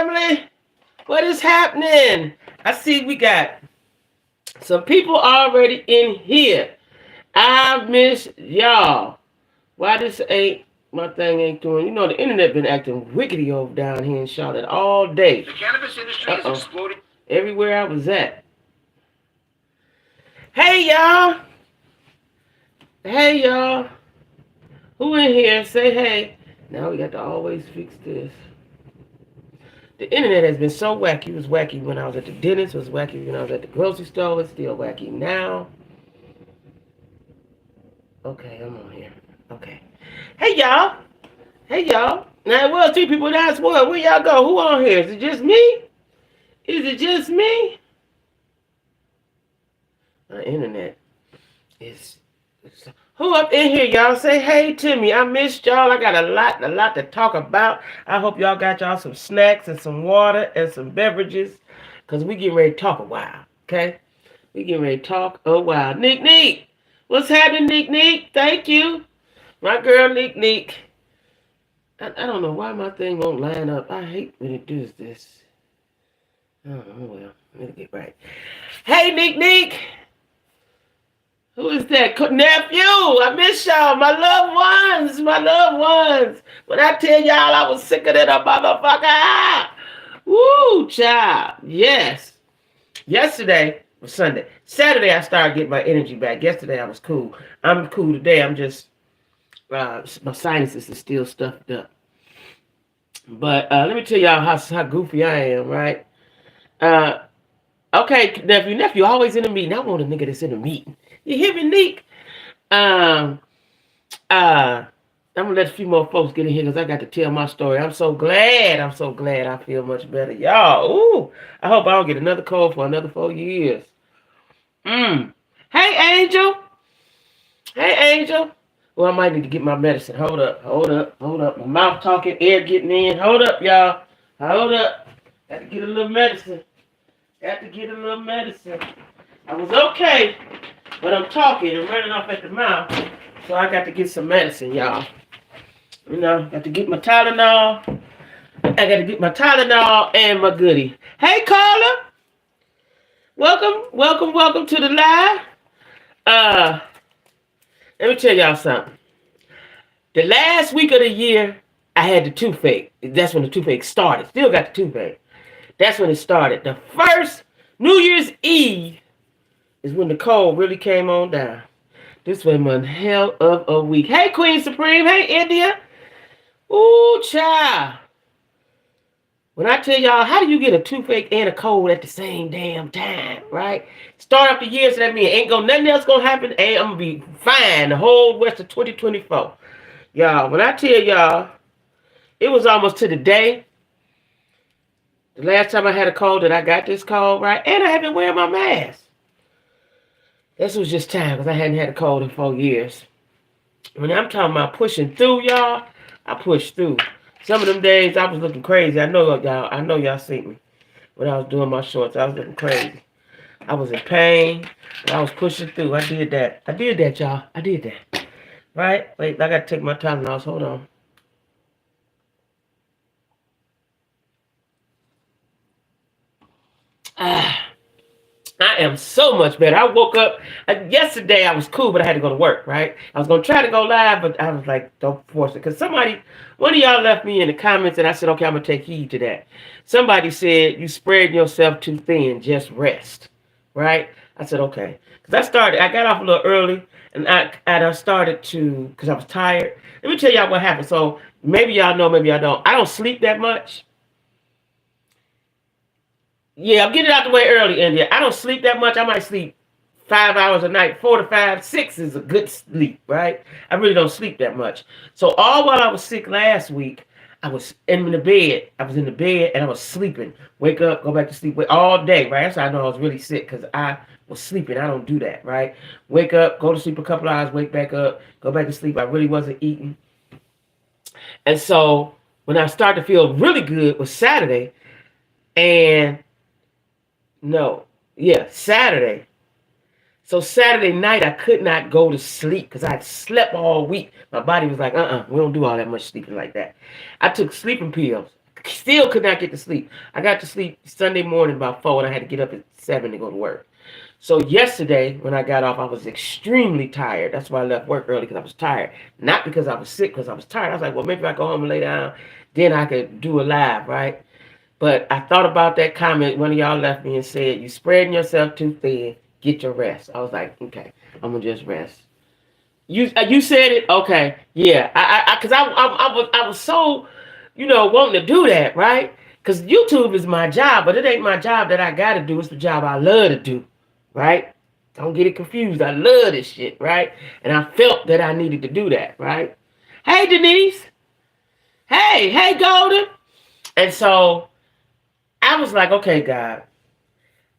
family? What is happening? I see we got some people already in here. I miss y'all. Why this ain't my thing ain't doing? You know the internet been acting wickedy over down here in Charlotte all day. The cannabis industry is exploding everywhere I was at. Hey y'all. Hey y'all. Who in here? Say hey. Now we got to always fix this. The internet has been so wacky. It was wacky when I was at the dentist. It was wacky when I was at the grocery store. It's still wacky now. Okay, I'm on here. Okay. Hey, y'all. Hey, y'all. Now, it was two people. That's one. Where y'all go? Who on here? Is it just me? Is it just me? My internet is... Who up in here, y'all? Say hey to me. I missed y'all. I got a lot to talk about. I hope y'all got y'all some snacks and some water and some beverages. Because we getting ready to talk a while. Okay? We getting ready to talk a while. Nick. What's happening, Nick? Thank you. My girl, Nick. I don't know why my thing won't line up. I hate when it does this. Oh, well. Let me get right. Hey, Nick. Who is that? Nephew, I miss y'all. My loved ones. When I tell y'all I was sicker than a motherfucker. Woo, child. Yes. Yesterday was Sunday. Saturday, I started getting my energy back. Yesterday, I was cool. I'm cool today. I'm just, my sinuses are still stuffed up. But let me tell y'all how goofy I am, right? Okay, nephew, always in the meeting. I want a nigga that's in the meeting. You hear me, Nick? I'm gonna let a few more folks get in here because I got to tell my story. I'm so glad I feel much better. Y'all, ooh, I hope I don't get another cold for another 4 years. Hey, Angel. Well, I might need to get my medicine. Hold up. My mouth talking, air getting in. Hold up, y'all. Hold up. Got to get a little medicine. I was okay, but I'm talking and running off at the mouth, so I got to get some medicine, y'all. You know, got to get my Tylenol. I got to get my Tylenol and my goodie. Hey, Carla. Welcome to the live. Let me tell y'all something. The last week of the year, I had the toothache. That's when the toothache started. Still got the toothache. That's when it started. The first New Year's Eve is when the cold really came on down. This was one hell of a week. Hey, Queen Supreme. Hey, India. Ooh, child. When I tell y'all, how do you get a toothache and a cold at the same damn time, right? Start up the year, so that means nothing else gonna happen. And I'm gonna be fine the whole rest of 2024. Y'all, when I tell y'all, it was almost to the day. The last time I had a cold that I got this cold, right? And I have been wearing my mask. This was just time because I hadn't had a cold in 4 years. When I'm talking about pushing through, y'all, I pushed through. Some of them days I was looking crazy. I know y'all seen me when I was doing my shorts. I was looking crazy. I was in pain, but I was pushing through. I did that, y'all. I did that. Right? Wait, I got to take my Tylenol. Hold on. I am so much better. I woke up yesterday. I was cool, but I had to go to work. Right? I was gonna try to go live, but I was like, don't force it, because one of y'all left me in the comments, and I said, okay, I'm gonna take heed to that. Somebody said you spread yourself too thin. Just rest. Right? I said okay, because I got off a little early, and I started to, because I was tired. Let me tell y'all what happened. So maybe y'all know, maybe y'all don't. I don't sleep that much. Yeah, I'm getting it out the way early, India. I don't sleep that much. I might sleep 5 hours a night. 4 to 5, 6 is a good sleep, right? I really don't sleep that much. So all while I was sick last week, I was in the bed. I was in the bed and I was sleeping. Wake up, go back to sleep all day, right? That's how I know I was really sick, because I was sleeping. I don't do that, right? Wake up, go to sleep a couple hours, wake back up, go back to sleep. I really wasn't eating. And so when I started to feel really good was Saturday. And Saturday. So Saturday night, I could not go to sleep because I had slept all week. My body was like, we don't do all that much sleeping like that. I took sleeping pills. Still could not get to sleep. I got to sleep Sunday morning about 4, and I had to get up at 7 to go to work. So yesterday, when I got off, I was extremely tired. That's why I left work early, because I was tired. Not because I was sick, because I was tired. I was like, well, maybe if I go home and lay down, then I could do a live, right? But I thought about that comment one of y'all left me and said, you spreading yourself too thin, get your rest. I was like, okay, I'm going to just rest. You said it? Okay. Yeah. Because I was so, wanting to do that, right? Because YouTube is my job, but it ain't my job that I got to do. It's the job I love to do, right? Don't get it confused. I love this shit, right? And I felt that I needed to do that, right? Hey, Denise. Hey, Golden. And so I was like, okay, God.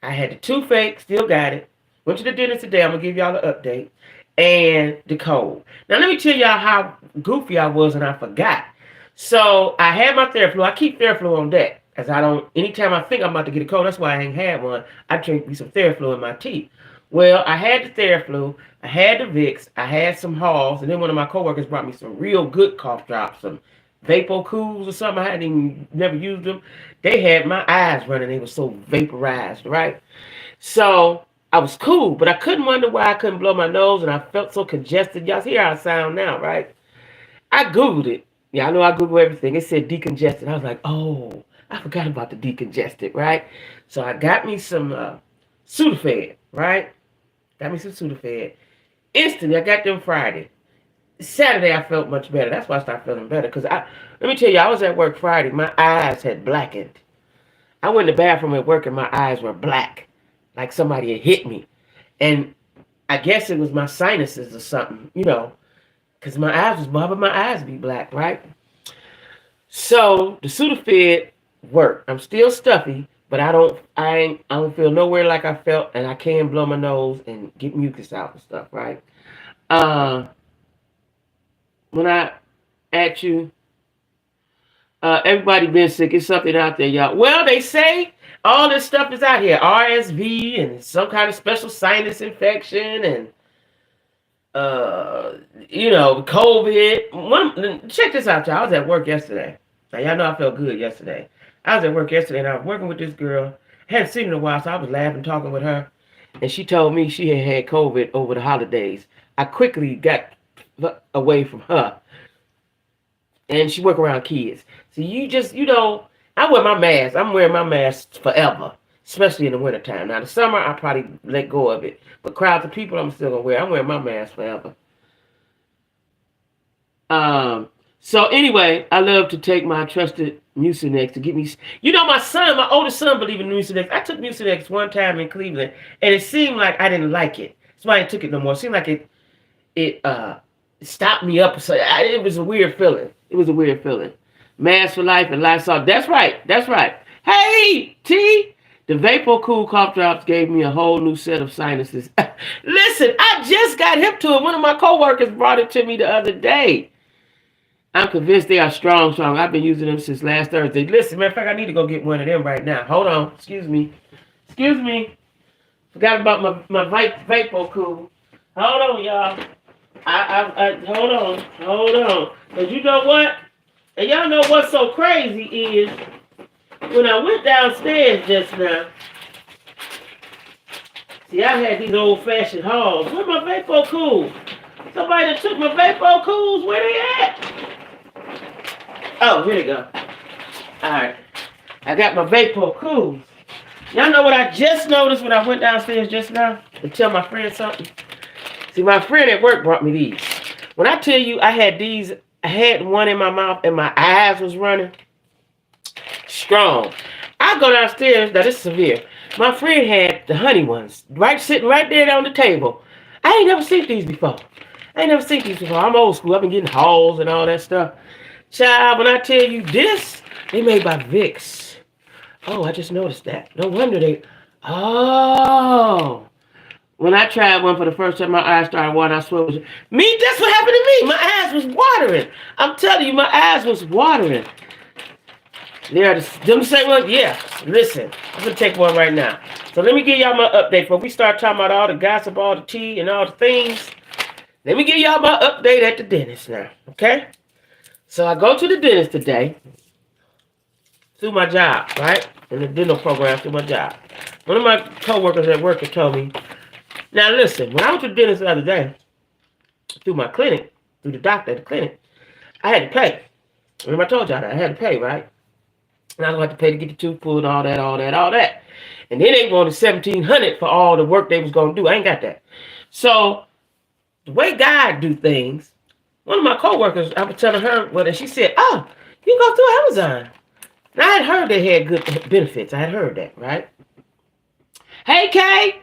I had the toothache, still got it. Went to the dentist today. I'm going to give y'all an update. And the cold. Now, let me tell y'all how goofy I was and I forgot. So, I had my Theraflu. I keep Theraflu on deck. As anytime I think I'm about to get a cold, that's why I ain't had one, I drink me some Theraflu in my tea. Well, I had the Theraflu, I had the Vicks, I had some Halls, and then one of my coworkers brought me some real good cough drops, some Vapor Cools or something. I hadn't even never used them. They had my eyes running. They were so vaporized, right? So, I was cool, but I couldn't wonder why I couldn't blow my nose, and I felt so congested. Y'all hear how I sound now, right? I Googled it. Yeah, I know I Google everything. It said decongested. I was like, oh, I forgot about the decongested, right? So I got me some Sudafed, right? Got me some Sudafed. Instantly, I got them Friday. Saturday, I felt much better. That's why I started feeling better. Because let me tell you, I was at work Friday. My eyes had blackened. I went in the bathroom at work, and my eyes were black. Like somebody had hit me. And I guess it was my sinuses or something, because my eyes was bothering my eyes be black, right? So the Sudafed worked. I'm still stuffy, but I don't feel nowhere like I felt, and I can blow my nose and get mucus out and stuff, right? When I asked you, everybody been sick. It's something out there, y'all. Well, they say all this stuff is out here. RSV and some kind of special sinus infection and, COVID. Check this out, y'all. I was at work yesterday. Now, y'all know I felt good yesterday. I was at work yesterday, and I was working with this girl. I hadn't seen her in a while, so I was laughing, talking with her. And she told me she had COVID over the holidays. I quickly got away from her. And she work around kids. So I wear my mask. I'm wearing my mask forever, especially in the wintertime. Now, the summer, I probably let go of it. But crowds of people, I'm still going to wear. I'm wearing my mask forever. So anyway, I love to take my trusted Mucinex to get me. My oldest son, believe in Mucinex. I took Mucinex one time in Cleveland, and it seemed like I didn't like it. That's why I took it no more. It seemed like it stopped me up. So it was a weird feeling. It was a weird feeling. Mask for life and Lysol. That's right. Hey, T. The Vapor Cool cough drops gave me a whole new set of sinuses. Listen, I just got hip to it. One of my coworkers brought it to me the other day. I'm convinced they are strong. I've been using them since last Thursday. Listen, matter of fact, I need to go get one of them right now. Hold on. Excuse me. Forgot about my Vapor Cool. Hold on, y'all. Hold on. Because you know what? And y'all know what's so crazy is when I went downstairs just now, see, I had these old-fashioned halls. Where my Vapor Cool? Somebody that took my Vapor Cools, where they at? Oh, here they go. All right. I got my Vapor Cools. Y'all know what I just noticed when I went downstairs just now? To tell my friend something. See, my friend at work brought me these. When I tell you I had one in my mouth and my eyes was running. Strong. I go downstairs. Now, this is severe. My friend had the honey ones, sitting right there on the table. I ain't never seen these before. I'm old school. I've been getting Halls and all that stuff. Child, when I tell you this, they made by Vicks. Oh, I just noticed that. No wonder when I tried one for the first time, my eyes started watering. I swear it was me. That's what happened to me. My eyes was watering. I'm telling you, my eyes was watering. Them the same one? Yeah. Listen, I'm going to take one right now. So let me give y'all my update before we start talking about all the gossip, all the tea, and all the things. Let me give y'all my update at the dentist now, okay? So I go to the dentist today. through my job, right? In the dental program through my job. One of my coworkers at work had told me, now listen, when I went to the dentist the other day, through my clinic, through the doctor at the clinic, I had to pay. Remember I told y'all that I had to pay, right? And I don't have to pay to get the tooth pulled, all that. And then they wanted $1,700 for all the work they was gonna do. I ain't got that. So the way God do things, one of my coworkers, I was telling her, well, and she said, "Oh, you go through Amazon." Now I had heard they had good benefits. I had heard that, right? Hey, Kay.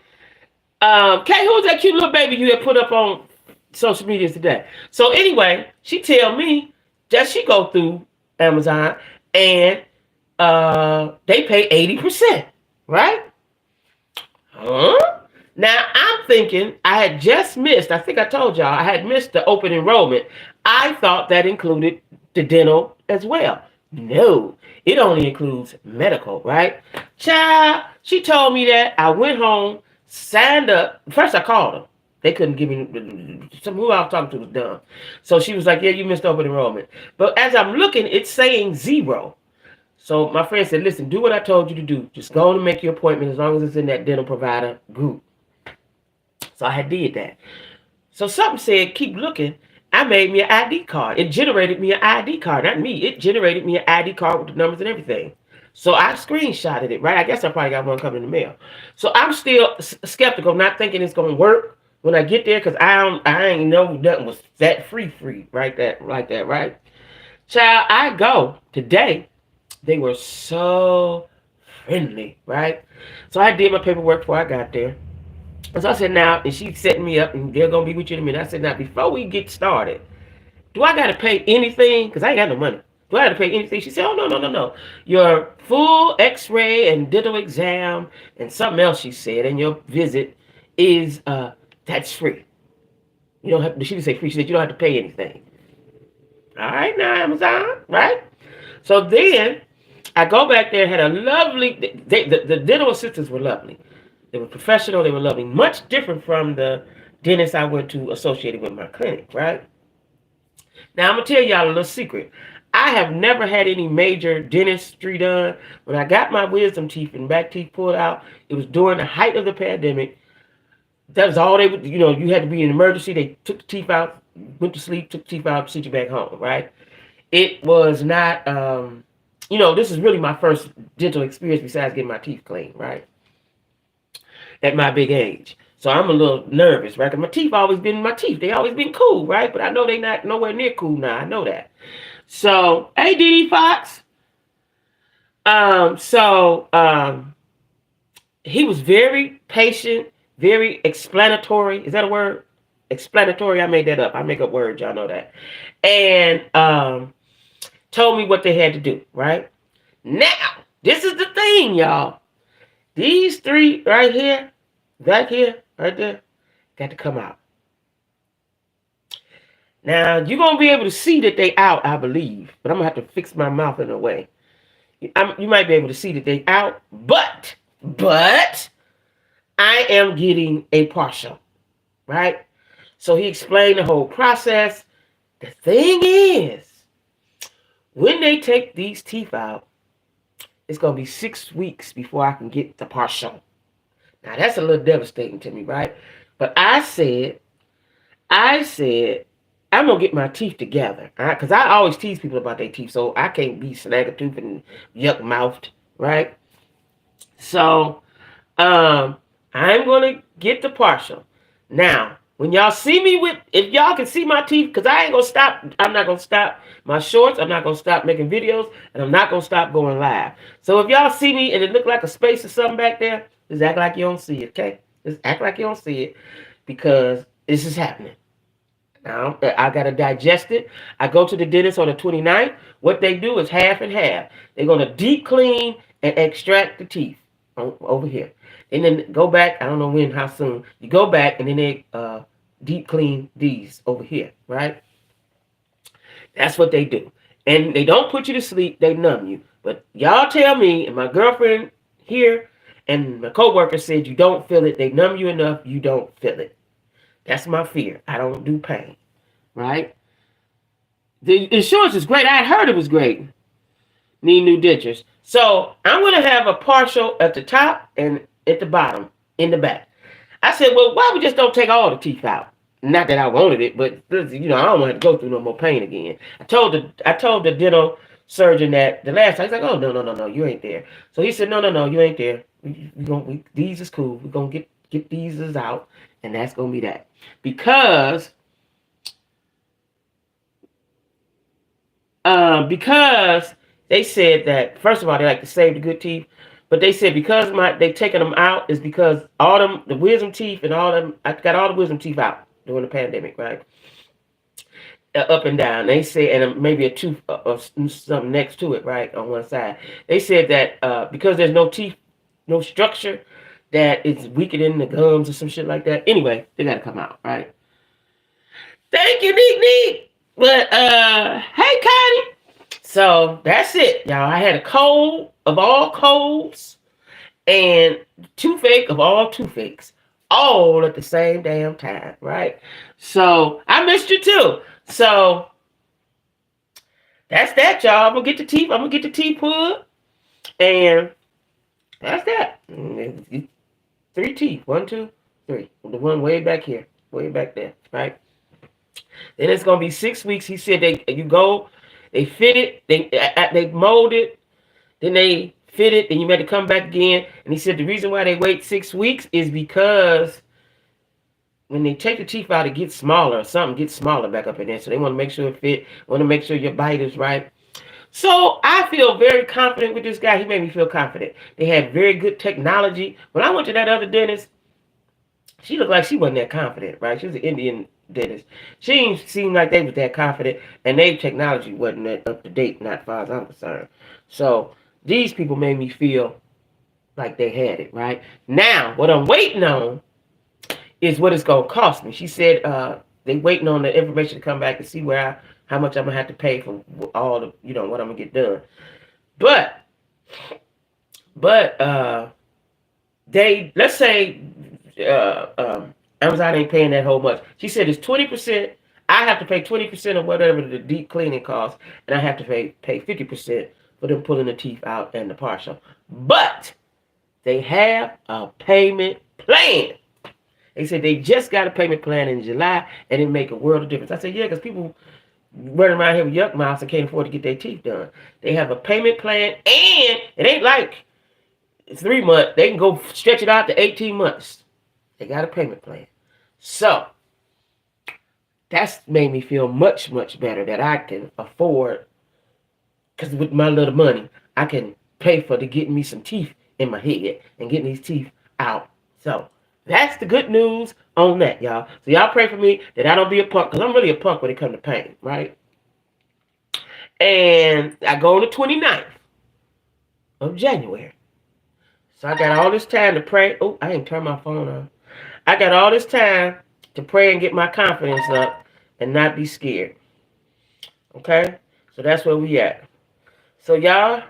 Kay, who's that cute little baby you had put up on social media today? So anyway, she tell me that she go through Amazon and they pay 80%, right? Huh? Now I'm thinking I had just missed, I think I told y'all, I had missed the open enrollment. I thought that included the dental as well. No, it only includes medical, right? Child, she told me that. I went home, signed up. First I called them. They couldn't give me, who I was talking to was dumb. So she was like, yeah, you missed open enrollment. But as I'm looking, it's saying 0. So my friend said, listen, do what I told you to do. Just go and make your appointment as long as it's in that dental provider group. So I had did that. So something said, keep looking. I made me an ID card. It generated me an ID card. Not me. It generated me an ID card with the numbers and everything. So I screenshotted it, right? I guess I probably got one coming in the mail. So I'm still skeptical, not thinking it's going to work when I get there because I ain't know nothing was that free, right? Like that, right? Child, I go today. They were so friendly, right? So I did my paperwork before I got there. So I said, now, and she's setting me up, and they're going to be with you in a minute. I said, now, before we get started, do I got to pay anything? Because I ain't got no money. Do I got to pay anything? She said, oh, no. Your full x-ray and dental exam and something else, she said, and your visit is, that's free. You don't have to, she didn't say free. She said, you don't have to pay anything. All right, now, Amazon, right? So then I go back there and had a lovely, the dental assistants were lovely. They were professional. They were lovely. Much different from the dentist I went to associated with my clinic, right? Now, I'm going to tell y'all a little secret. I have never had any major dentistry done. When I got my wisdom teeth and back teeth pulled out, it was during the height of the pandemic. That was all they would, you had to be in emergency. They took the teeth out, went to sleep, took the teeth out, sent you back home, right? It was not, this is really my first dental experience besides getting my teeth cleaned, right? At my big age. So I'm a little nervous, right? Because my teeth always been my teeth. They always been cool, right? But I know they not nowhere near cool now. I know that. So, hey, Dee Fox. He was very patient, very explanatory. Is that a word? Explanatory. I made that up. I make up words. Y'all know that. And told me what they had to do, right? Now, this is the thing, y'all. These 3 right here, right there, got to come out. Now, you're going to be able to see that they out, I believe. But I'm going to have to fix my mouth in a way. You might be able to see that they out. But, I am getting a partial, right? So he explained the whole process. The thing is, when they take these teeth out, it's going to be 6 weeks before I can get the partial. Now, that's a little devastating to me, right? But I said, I'm going to get my teeth together. Because I always tease people about their teeth, so I can't be snag-a-tooth and yuck-mouthed, right? So, I'm going to get the partial. Now, when y'all see me if y'all can see my teeth, because I ain't going to stop, I'm not going to stop my shorts, I'm not going to stop making videos, and I'm not going to stop going live. So if y'all see me and it look like a space or something back there, just act like you don't see it, okay? Just act like you don't see it, because this is happening. Now, I got to digest it. I go to the dentist on the 29th. What they do is half and half. They're going to deep clean and extract the teeth over here. And then go back, I don't know when, how soon. You go back and then they deep clean these over here, right? That's what they do. And they don't put you to sleep, they numb you. But y'all tell me, and my girlfriend here and my coworker said you don't feel it. They numb you enough, you don't feel it. That's my fear. I don't do pain, right? The insurance is great. I had heard it was great. Need new dentures. So I'm going to have a partial at the top and at the bottom in the back. I said, well, why we just don't take all the teeth out? Not that I wanted it, but I don't want to go through no more pain again. I told the dental surgeon that the last time. He's like, oh, no, you ain't there. So he said, no, you ain't there. These is cool. We're gonna get these out, and that's gonna be that. Because they said that first of all they like to save the good teeth, but they said because they taking them out is because all them the wisdom teeth and all them I got all the wisdom teeth out during the pandemic, right? Up and down. They say, and maybe a tooth or something next to it, right, on one side. They said that because there's no teeth, no structure, that it's weakening the gums or some shit like that. Anyway, they got to come out, right? Thank you, Neek. But hey, Connie. So that's it, y'all. I had a cold of all colds and toothache of all toothaches, all at the same damn time, right? So I missed you too. So that's that, y'all. I'm gonna get the teeth pulled, and that's that. 3 teeth. 1, 2, 3. The one way back here, way back there, right? Then it's gonna be 6 weeks. He said they fit it, they mold it, then they fit it, then you had to come back again. And he said the reason why they wait 6 weeks is because when they take the teeth out, it gets smaller, or something gets smaller back up in there. So they want to make sure it fit, want to make sure your bite is right. So I feel very confident with this guy. He made me feel confident. They had very good technology. When I went to that other dentist, she looked like she wasn't that confident, right? She was an Indian dentist. She didn't seem like they was that confident, and their technology wasn't that up to date, not as far as I'm concerned. So these people made me feel like they had it, right? Now, what I'm waiting on is what it's going to cost me. She said they waiting on the information to come back to see how much I'm going to have to pay for all the, what I'm going to get done. But let's say Amazon ain't paying that whole much. She said it's 20%. I have to pay 20% of whatever the deep cleaning costs, and I have to pay 50% for them pulling the teeth out and the partial. But they have a payment plan. They said they just got a payment plan in July, and it make a world of difference. I said, yeah, because people running around here with yuck mouths and can't afford to get their teeth done. They have a payment plan, and it ain't like 3 months. They can go stretch it out to 18 months. They got a payment plan. So that's made me feel much, much better that I can afford, because with my little money, I can pay for getting me some teeth in my head and getting these teeth out. So that's the good news on that, y'all. So y'all pray for me that I don't be a punk, because I'm really a punk when it comes to pain, right? And I go on the 29th of January. So I got all this time to pray. Oh, I ain't turned my phone on. I got all this time to pray and get my confidence up and not be scared. Okay? So that's where we at. So y'all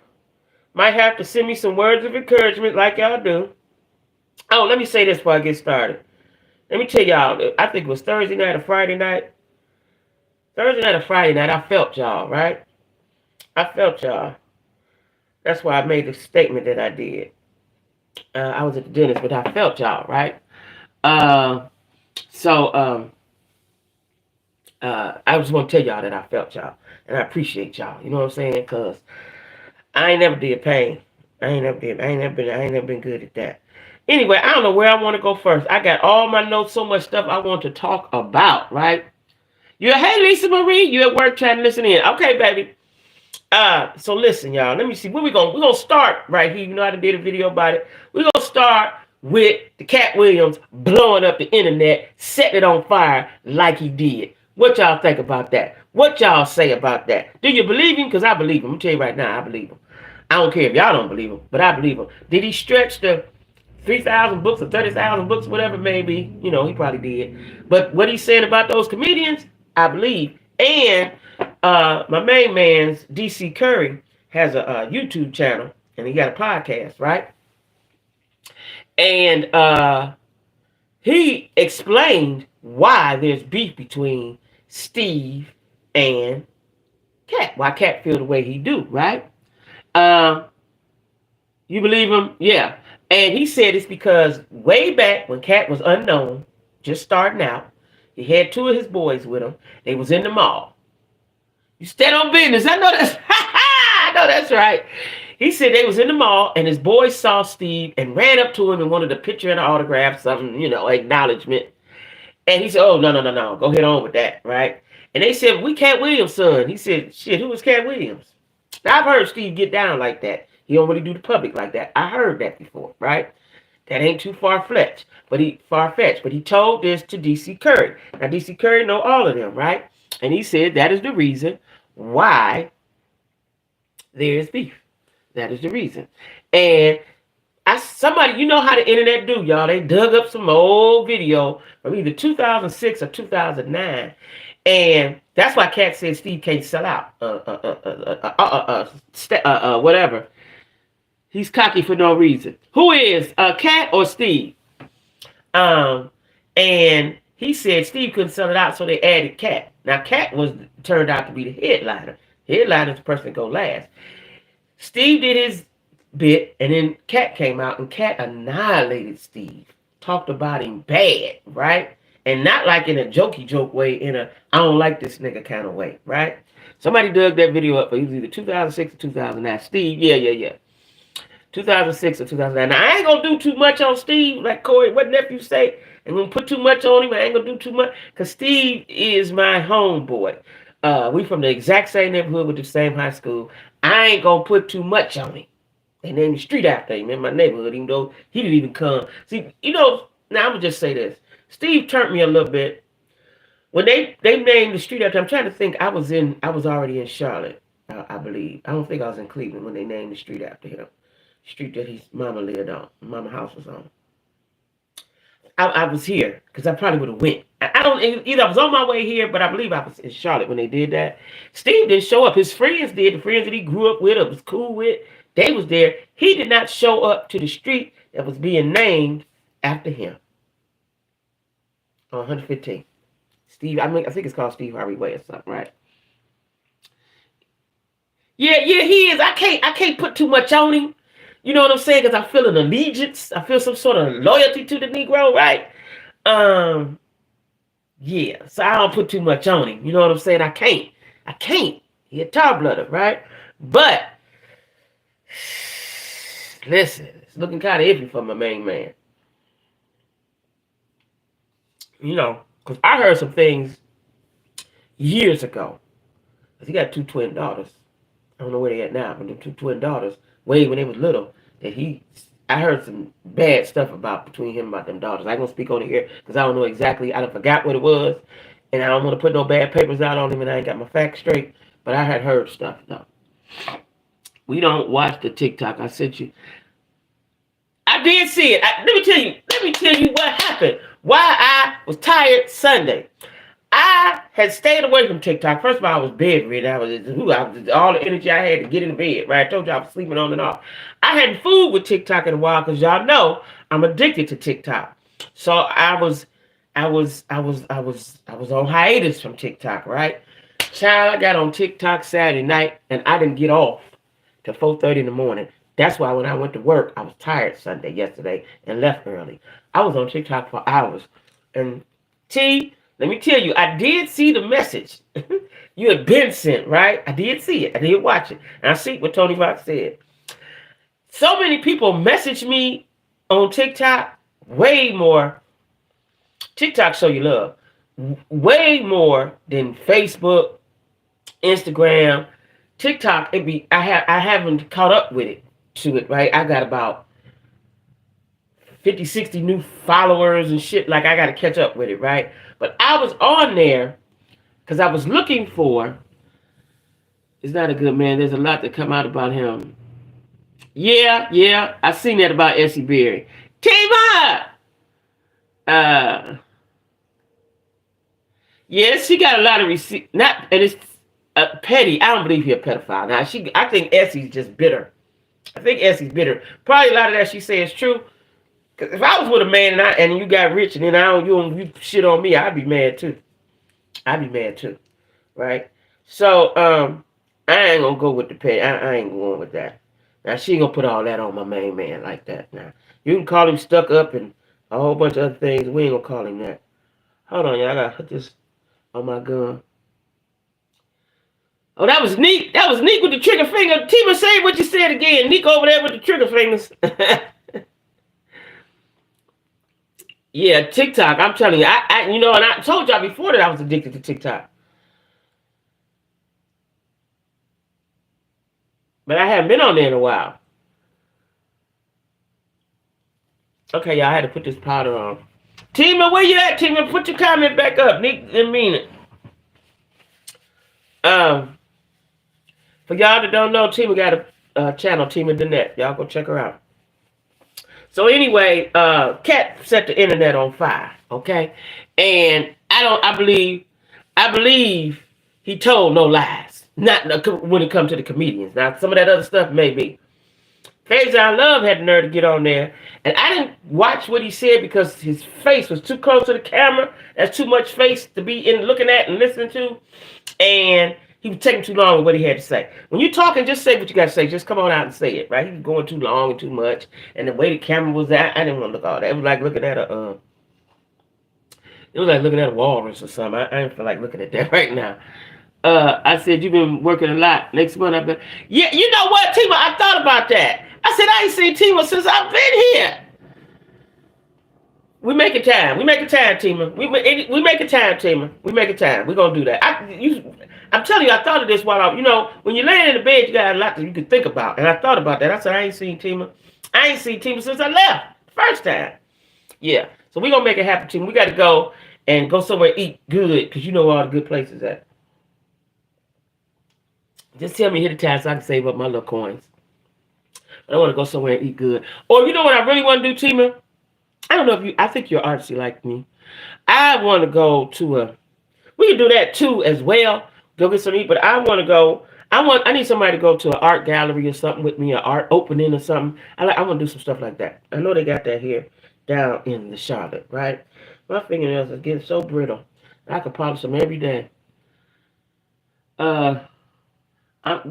might have to send me some words of encouragement like y'all do. Oh, let me say this before I get started. Let me tell y'all, I think it was Thursday night or Friday night. Thursday night or Friday night, I felt y'all, right? I felt y'all. That's why I made the statement that I did. I was at the dentist, but I felt y'all, right? So I just want to tell y'all that I felt y'all. And I appreciate y'all. You know what I'm saying? Because I ain't never did pain. I ain't never been good at that. Anyway, I don't know where I want to go first. I got all my notes, so much stuff I want to talk about, right? Hey, Lisa Marie, you at work trying to listen in. Okay, baby. So listen, y'all. Let me see. We're gonna start right here. You know, I did a video about it. We're gonna start with the Cat Williams blowing up the internet, setting it on fire like he did. What y'all think about that? What y'all say about that? Do you believe him? Because I believe him. I'm tell you right now, I believe him. I don't care if y'all don't believe him, but I believe him. Did he stretch the 3,000 books or 30,000 books, whatever it may be? You know, he probably did. But what he's saying about those comedians, I believe. And my main man's DC Curry has a YouTube channel, and he got a podcast, right? And he explained why there's beef between Steve and Cat. Why Cat feel the way he do, right? You believe him? Yeah. And he said it's because way back when Cat was unknown, just starting out, he had two of his boys with him. They was in the mall. You stand on business. I know that's I know that's right. He said they was in the mall and his boys saw Steve and ran up to him and wanted a picture and an autograph, something, acknowledgement. And he said, "Oh, no, no, no, no. Go ahead on with that, right?" And they said, "We Cat Williams' son." He said, "Shit, who was Cat Williams?" Now, I've heard Steve get down like that. He don't really do the public like that. I heard that before, right? That ain't too far-fetched. But he told this to DC Curry. Now, DC Curry know all of them, right? And he said that is the reason why there is beef. That is the reason. And somebody, you know how the internet do, y'all. They dug up some old video from either 2006 or 2009. And that's why Cat said Steve can't sell out. Whatever. He's cocky for no reason. Who is Cat or Steve? And he said Steve couldn't sell it out, so they added Cat. Now Cat turned out to be the headliner. Headliner is the person that go last. Steve did his bit, and then Cat came out, and Cat annihilated Steve. Talked about him bad, right? And not like in a jokey joke way, in a I don't like this nigga kind of way, right? Somebody dug that video up. It was either 2006 or 2009. Steve, yeah. 2006 or 2009. Now, I ain't going to do too much on Steve, like Corey, what nephew say. I'm going to put too much on him. I ain't going to do too much, because Steve is my homeboy. We from the exact same neighborhood with the same high school. I ain't going to put too much on him. They named the street after him in my neighborhood, even though he didn't even come. See, now I'm going to just say this. Steve turned me a little bit. When they named the street after him, I'm trying to think, I was already in Charlotte, I believe. I don't think I was in Cleveland when they named the street after him. Street that his mama lived on, mama house was on. I was here because I probably would have went. I don't either. I was on my way here, but I believe I was in Charlotte when they did that. Steve didn't show up. His friends did. The friends that he grew up with or was cool with, they was there. He did not show up to the street that was being named after him on 115. Steve, I think it's called Steve Harvey Way or something, right? Yeah, he is. I can't put too much on him. You know what I'm saying? Because I feel an allegiance. I feel some sort of loyalty to the Negro, right? Yeah. So I don't put too much on him. You know what I'm saying? I can't. He a tar-blooded, right? But, listen, it's looking kind of iffy for my main man. Because I heard some things years ago. Because he got two twin daughters. I don't know where they at now, but the two twin daughters, way when they was little, I heard some bad stuff between him about them daughters. I ain't gonna speak on it here because I don't know exactly. I forgot what it was, and I don't want to put no bad papers out on him, and I ain't got my facts straight. But I had heard stuff though. We don't watch the TikTok I sent you. I did see it. Let me tell you what happened. Why I was tired Sunday. I had stayed away from TikTok. First of all, I was bedridden. I was all the energy I had to get in the bed. Right? I told you I was sleeping on and off. I hadn't fooled with TikTok in a while because y'all know I'm addicted to TikTok. So I was on hiatus from TikTok. Right? Child, I got on TikTok Saturday night and I didn't get off till 4:30 in the morning. That's why when I went to work, I was tired yesterday and left early. I was on TikTok for hours. And let me tell you, I did see the message you had been sent, right? I did see it. I did watch it. And I see what Tony Fox said. So many people message me on TikTok, way more. TikTok show you love. Way more than Facebook, Instagram. TikTok, I haven't caught up with it, right? I got about 50, 60 new followers and shit. Like, I got to catch up with it, right? But I was on there because I was looking for, he's not a good man. There's a lot that come out about him. Yeah. I seen that about Essie Berry. Tima! Yes, she got a lot of receipts. And it's petty. I don't believe he's a pedophile. Now, I think Essie's just bitter. I think Essie's bitter. Probably a lot of that she says is true. Because if I was with a man and you got rich and then you shit on me, I'd be mad too. Right? So, I ain't gonna go with the petty. I ain't going with that. Now, she ain't gonna put all that on my main man like that. Now, you can call him stuck up and a whole bunch of other things. We ain't gonna call him that. Hold on, y'all. I gotta put this on my gun. Oh, that was neat. That was neat with the trigger finger. Tima, say what you said again. Nick over there with the trigger fingers. Yeah, TikTok. I'm telling you, and I told y'all before that I was addicted to TikTok. But I haven't been on there in a while. Okay, y'all, I had to put this powder on. Tima, where you at, Tima? Put your comment back up. Nick didn't mean it. For y'all that don't know, Tima got a channel, Tima Danette. Y'all go check her out. So anyway, Cat set the internet on fire, okay? And I believe he told no lies. Not when it comes to the comedians. Now, some of that other stuff may be. Faison Love had the nerve to get on there. And I didn't watch what he said because his face was too close to the camera. That's too much face to be looking at and listening to. And he was taking too long with what he had to say. When you're talking, just say what you got to say. Just come on out and say it, right? He was going too long and too much. And the way the camera was at, I didn't want to look at all that. It was like looking at a walrus or something. I didn't feel like looking at that right now. I said, you've been working a lot. Next month I've been... Yeah, you know what, Tima? I thought about that. I said, I ain't seen Tima since I've been here. We make it time. We make it time, Tima. We make it time, Tima. We make it time. We're going to do that. I'm telling you, I thought of this while when you're laying in the bed, you got a lot that you can think about. And I thought about that. I said, I ain't seen Tima. I ain't seen Tima since I left. First time. Yeah. So we're going to make it happen, Tima. We got to go and go somewhere eat good because you know where all the good places at. Just tell me hit the time so I can save up my little coins. But I want to go somewhere and eat good. Or you know what I really want to do, Tima? I don't know if I think you're artsy like me. I want to go to we can do that too as well. Go get some eat, but I want to go. I need somebody to go to an art gallery or something with me, an art opening or something. I want to do some stuff like that. I know they got that here down in the Charlotte, right? My fingernails are getting so brittle. I could polish them every day.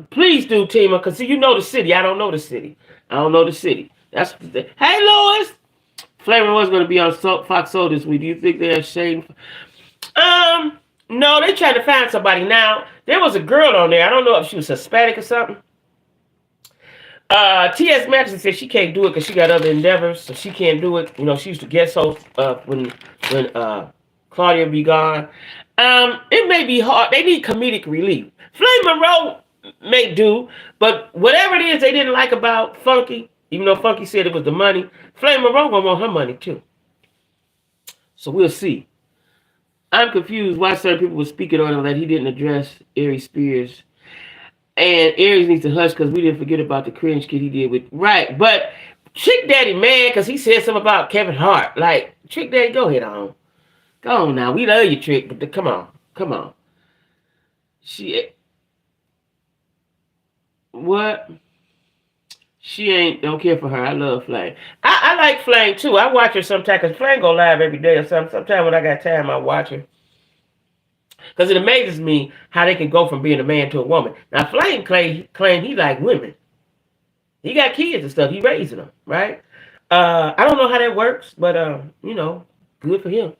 Please do, Tima, because see, you know the city. I don't know the city. I don't know the city. That's the thing. Hey, Lois! Flavor was going to be on Fox Soul this week. Do you think they're ashamed? No, they tried to find somebody. Now, there was a girl on there. I don't know if she was Hispanic or something. T.S. Madison said she can't do it because she got other endeavors, so she can't do it. She used to guest host when Claudia be gone. It may be hard. They need comedic relief. Flame Monroe may do, but whatever it is they didn't like about Funky, even though Funky said it was the money, Flame Monroe gonna want her money too. So we'll see. I'm confused why certain people were speaking on him that he didn't address Aries Spears. And Aries needs to hush because we didn't forget about the cringe kid he did with... Right, but Trick Daddy mad because he said something about Kevin Hart. Like, Trick Daddy, go ahead on. Go on now. We love you, Trick, but come on. Come on. What? She don't care for her. I love Flame. I like Flame too. I watch her sometimes because Flame go live every day or something. Sometimes when I got time, I watch her. Because it amazes me how they can go from being a man to a woman. Now, Flame claim he like women. He got kids and stuff. He raising them, right? I don't know how that works, but, good for him.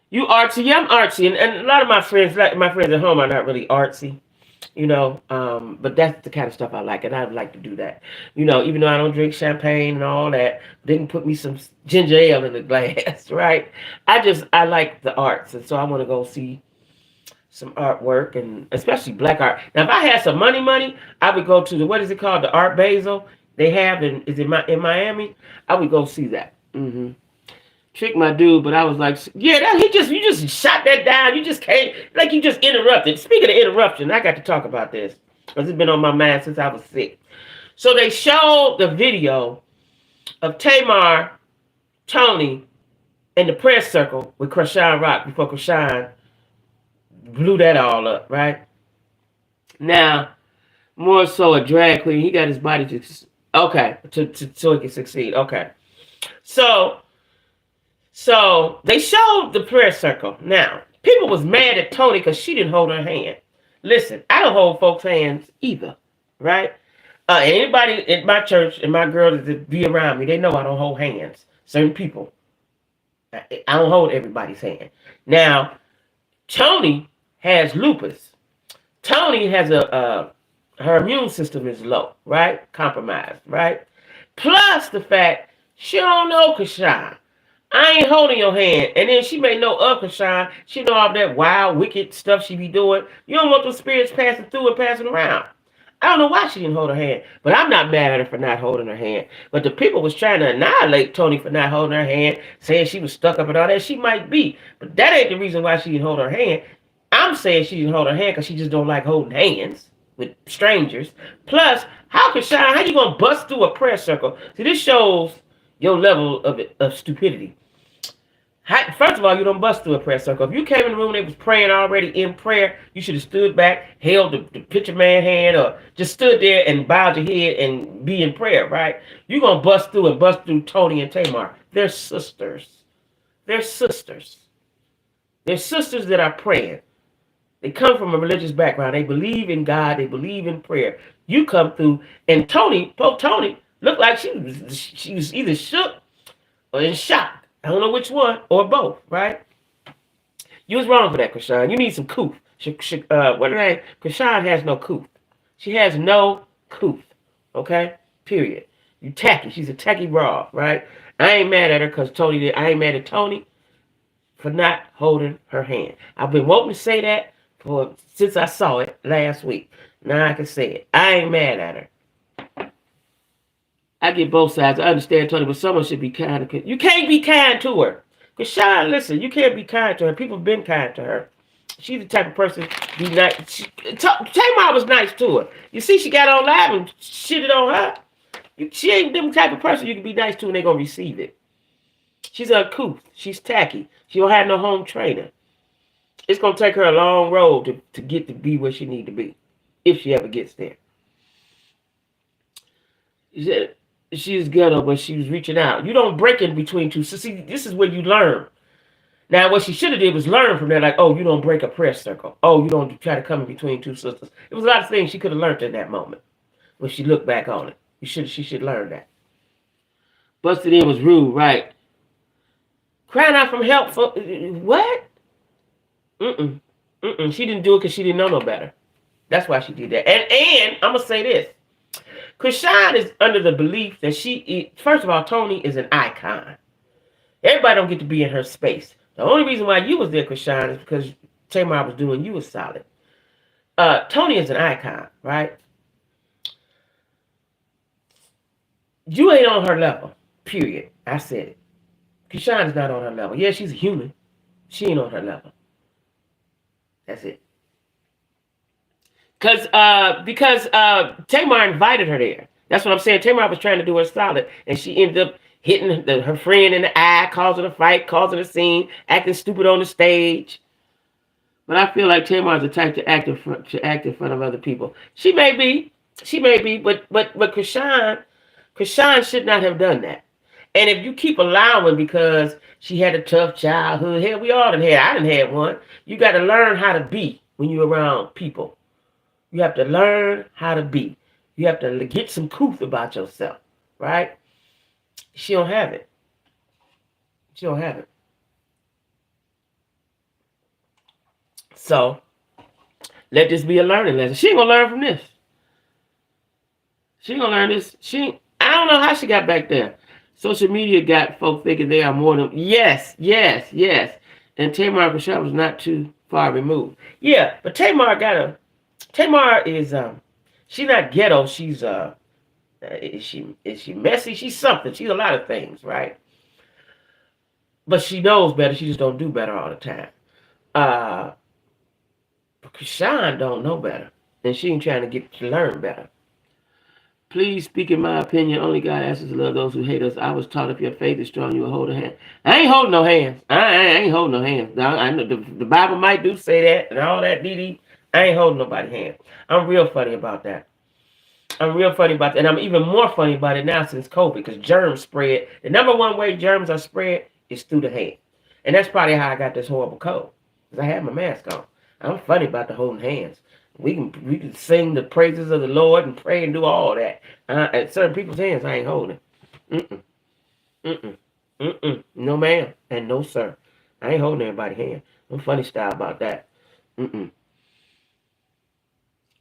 You artsy? Yeah, I'm artsy. And a lot of my friends at home are not really artsy. But that's the kind of stuff I like, and I'd like to do that. Even though I don't drink champagne and all that, they can put me some ginger ale in the glass, right? I like the arts, and so I want to go see some artwork, and especially black art. Now, if I had some money, I would go to what is it called? The Art Basel they have in Miami. I would go see that. Mm-hmm. Trick my dude, but I was like, yeah, you just shot that down. You just can't, like you just interrupted. Speaking of interruption, I got to talk about this because it's been on my mind since I was sick. So they showed the video of Tamar, Tony, in the press circle with Krishan Rock before Krishan blew that all up, right? Now, more so a drag queen. He got his body to so he can succeed. Okay. So they showed the prayer circle. Now, people was mad at Tony because she didn't hold her hand. Listen, I don't hold folks' hands either, right? Anybody in my church and my girls that be around me, they know I don't hold hands. Certain people, I don't hold everybody's hand. Now, Tony has lupus. Tony has her immune system is low, right? Compromised, right? Plus the fact she don't know Kashan. I ain't holding your hand. And then she may know of Kashan. She know all that wild, wicked stuff she be doing. You don't want those spirits passing through and passing around. I don't know why she didn't hold her hand, but I'm not mad at her for not holding her hand. But the people was trying to annihilate Tony for not holding her hand, saying she was stuck up and all that. She might be, but that ain't the reason why she didn't hold her hand. I'm saying she didn't hold her hand because she just don't like holding hands with strangers. Plus, how you gonna bust through a prayer circle? See, this shows your level of stupidity. First of all, you don't bust through a prayer circle. If you came in the room and they was praying already in prayer, you should have stood back, held the picture man hand, or just stood there and bowed your head and be in prayer, right? You're going to bust through Tony and Tamar. They're sisters. They're sisters. They're sisters that are praying. They come from a religious background. They believe in God. They believe in prayer. You come through, and poor Tony, looked like she was either shook or in shock. I don't know which one, or both, right? You was wrong for that, Krishan. You need some coof. What her name? Krishan has no coof. She has no coof, okay? Period. You tacky. She's a tacky broad, right? I ain't mad at her because Tony did. I ain't mad at Tony for not holding her hand. I've been wanting to say that since I saw it last week. Now I can say it. I ain't mad at her. I get both sides. I understand, Tony, but someone should be kind to her. You can't be kind to her. Because, Sean, listen, you can't be kind to her. People have been kind to her. She's the type of person be nice. Tamar was nice to her. You see, she got on live and shitted on her. She ain't the type of person you can be nice to and they're going to receive it. She's uncouth. She's tacky. She don't have no home trainer. It's going to take her a long road to get to be where she need to be, if she ever gets there. She's ghetto, but she was reaching out. You don't break in between two. So see, this is where you learn. Now, what she should have did was learn from there, like, oh, you don't break a prayer circle. Oh, you don't try to come in between two sisters. It was a lot of things she could have learned in that moment when she looked back on it. She should learn that. Busted in was rude, right? Crying out for help for what? She didn't do it because she didn't know no better. That's why she did that. And I'm gonna say this. Krishan is under the belief that first of all, Tony is an icon. Everybody don't get to be in her space. The only reason why you was there, Krishan, is because Tamar was doing you was solid. Tony is an icon, right? You ain't on her level, period. I said it. Krishan is not on her level. Yeah, she's a human. She ain't on her level. That's it. Because Tamar invited her there. That's what I'm saying. Tamar was trying to do her solid, and she ended up hitting her friend in the eye, causing a fight, causing a scene, acting stupid on the stage. But I feel like Tamar's the type to act in front of other people. She may be, but Krishan should not have done that. And if you keep allowing because she had a tough childhood, hell, we all done had. I done had one. You got to learn how to be when you're around people. You have to learn how to be. You have to get some truth about yourself, right? She don't have it. She don't have it. So, let this be a learning lesson. She ain't going to learn from this. She ain't going to learn this. I don't know how she got back there. Social media got folk thinking they are more than... Yes. And Tamar Krishan was not too far removed. Yeah, but Tamar is she's not ghetto. She's is she messy? She's something. She's a lot of things, right? But she knows better. She just don't do better all the time. But Krishan don't know better, and she ain't trying to get to learn better. Please speak in my opinion. Only God asks us to love those who hate us. I was taught if your faith is strong, you will hold a hand. I ain't holding no hands. I ain't holding no hands. I know the Bible might do say that and all that. I ain't holding nobody's hand. I'm real funny about that. And I'm even more funny about it now since COVID, because germs spread. The number one way germs are spread is through the hand. And that's probably how I got this horrible cold, because I had my mask on. I'm funny about the holding hands. We can sing the praises of the Lord and pray and do all that. At certain people's hands, I ain't holding. Mm-mm. Mm-mm. Mm-mm. No ma'am and no sir. I ain't holding anybody's hand. I'm funny style about that. Mm-mm.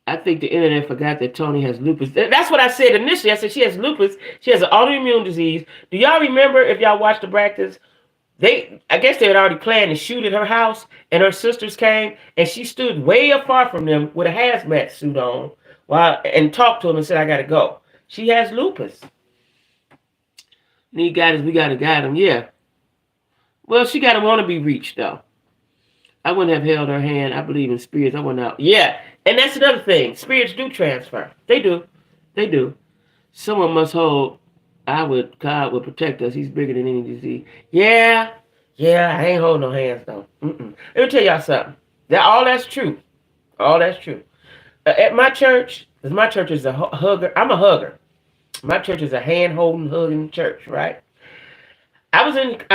I think the internet forgot that Tony has lupus. That's what I said initially. I said she has lupus. She has an autoimmune disease. Do y'all remember, if y'all watched the practice, I guess they had already planned to shoot at her house, and her sisters came, and she stood way afar from them with a hazmat suit on, and talked to them and said, "I gotta go." She has lupus. Need guidance. We gotta guide them. Yeah. Well, she gotta want to be reached though. I wouldn't have held her hand. I believe in spirits. I wouldn't have. Yeah, and that's another thing. Spirits do transfer. They do. They do. Someone must hold. God would protect us. He's bigger than any disease. Yeah, yeah. I ain't holding no hands though. Mm-mm. Let me tell y'all something. All that's true. All that's true. At my church, because my church is a hugger. I'm a hugger. My church is a hand holding, hugging church, right? I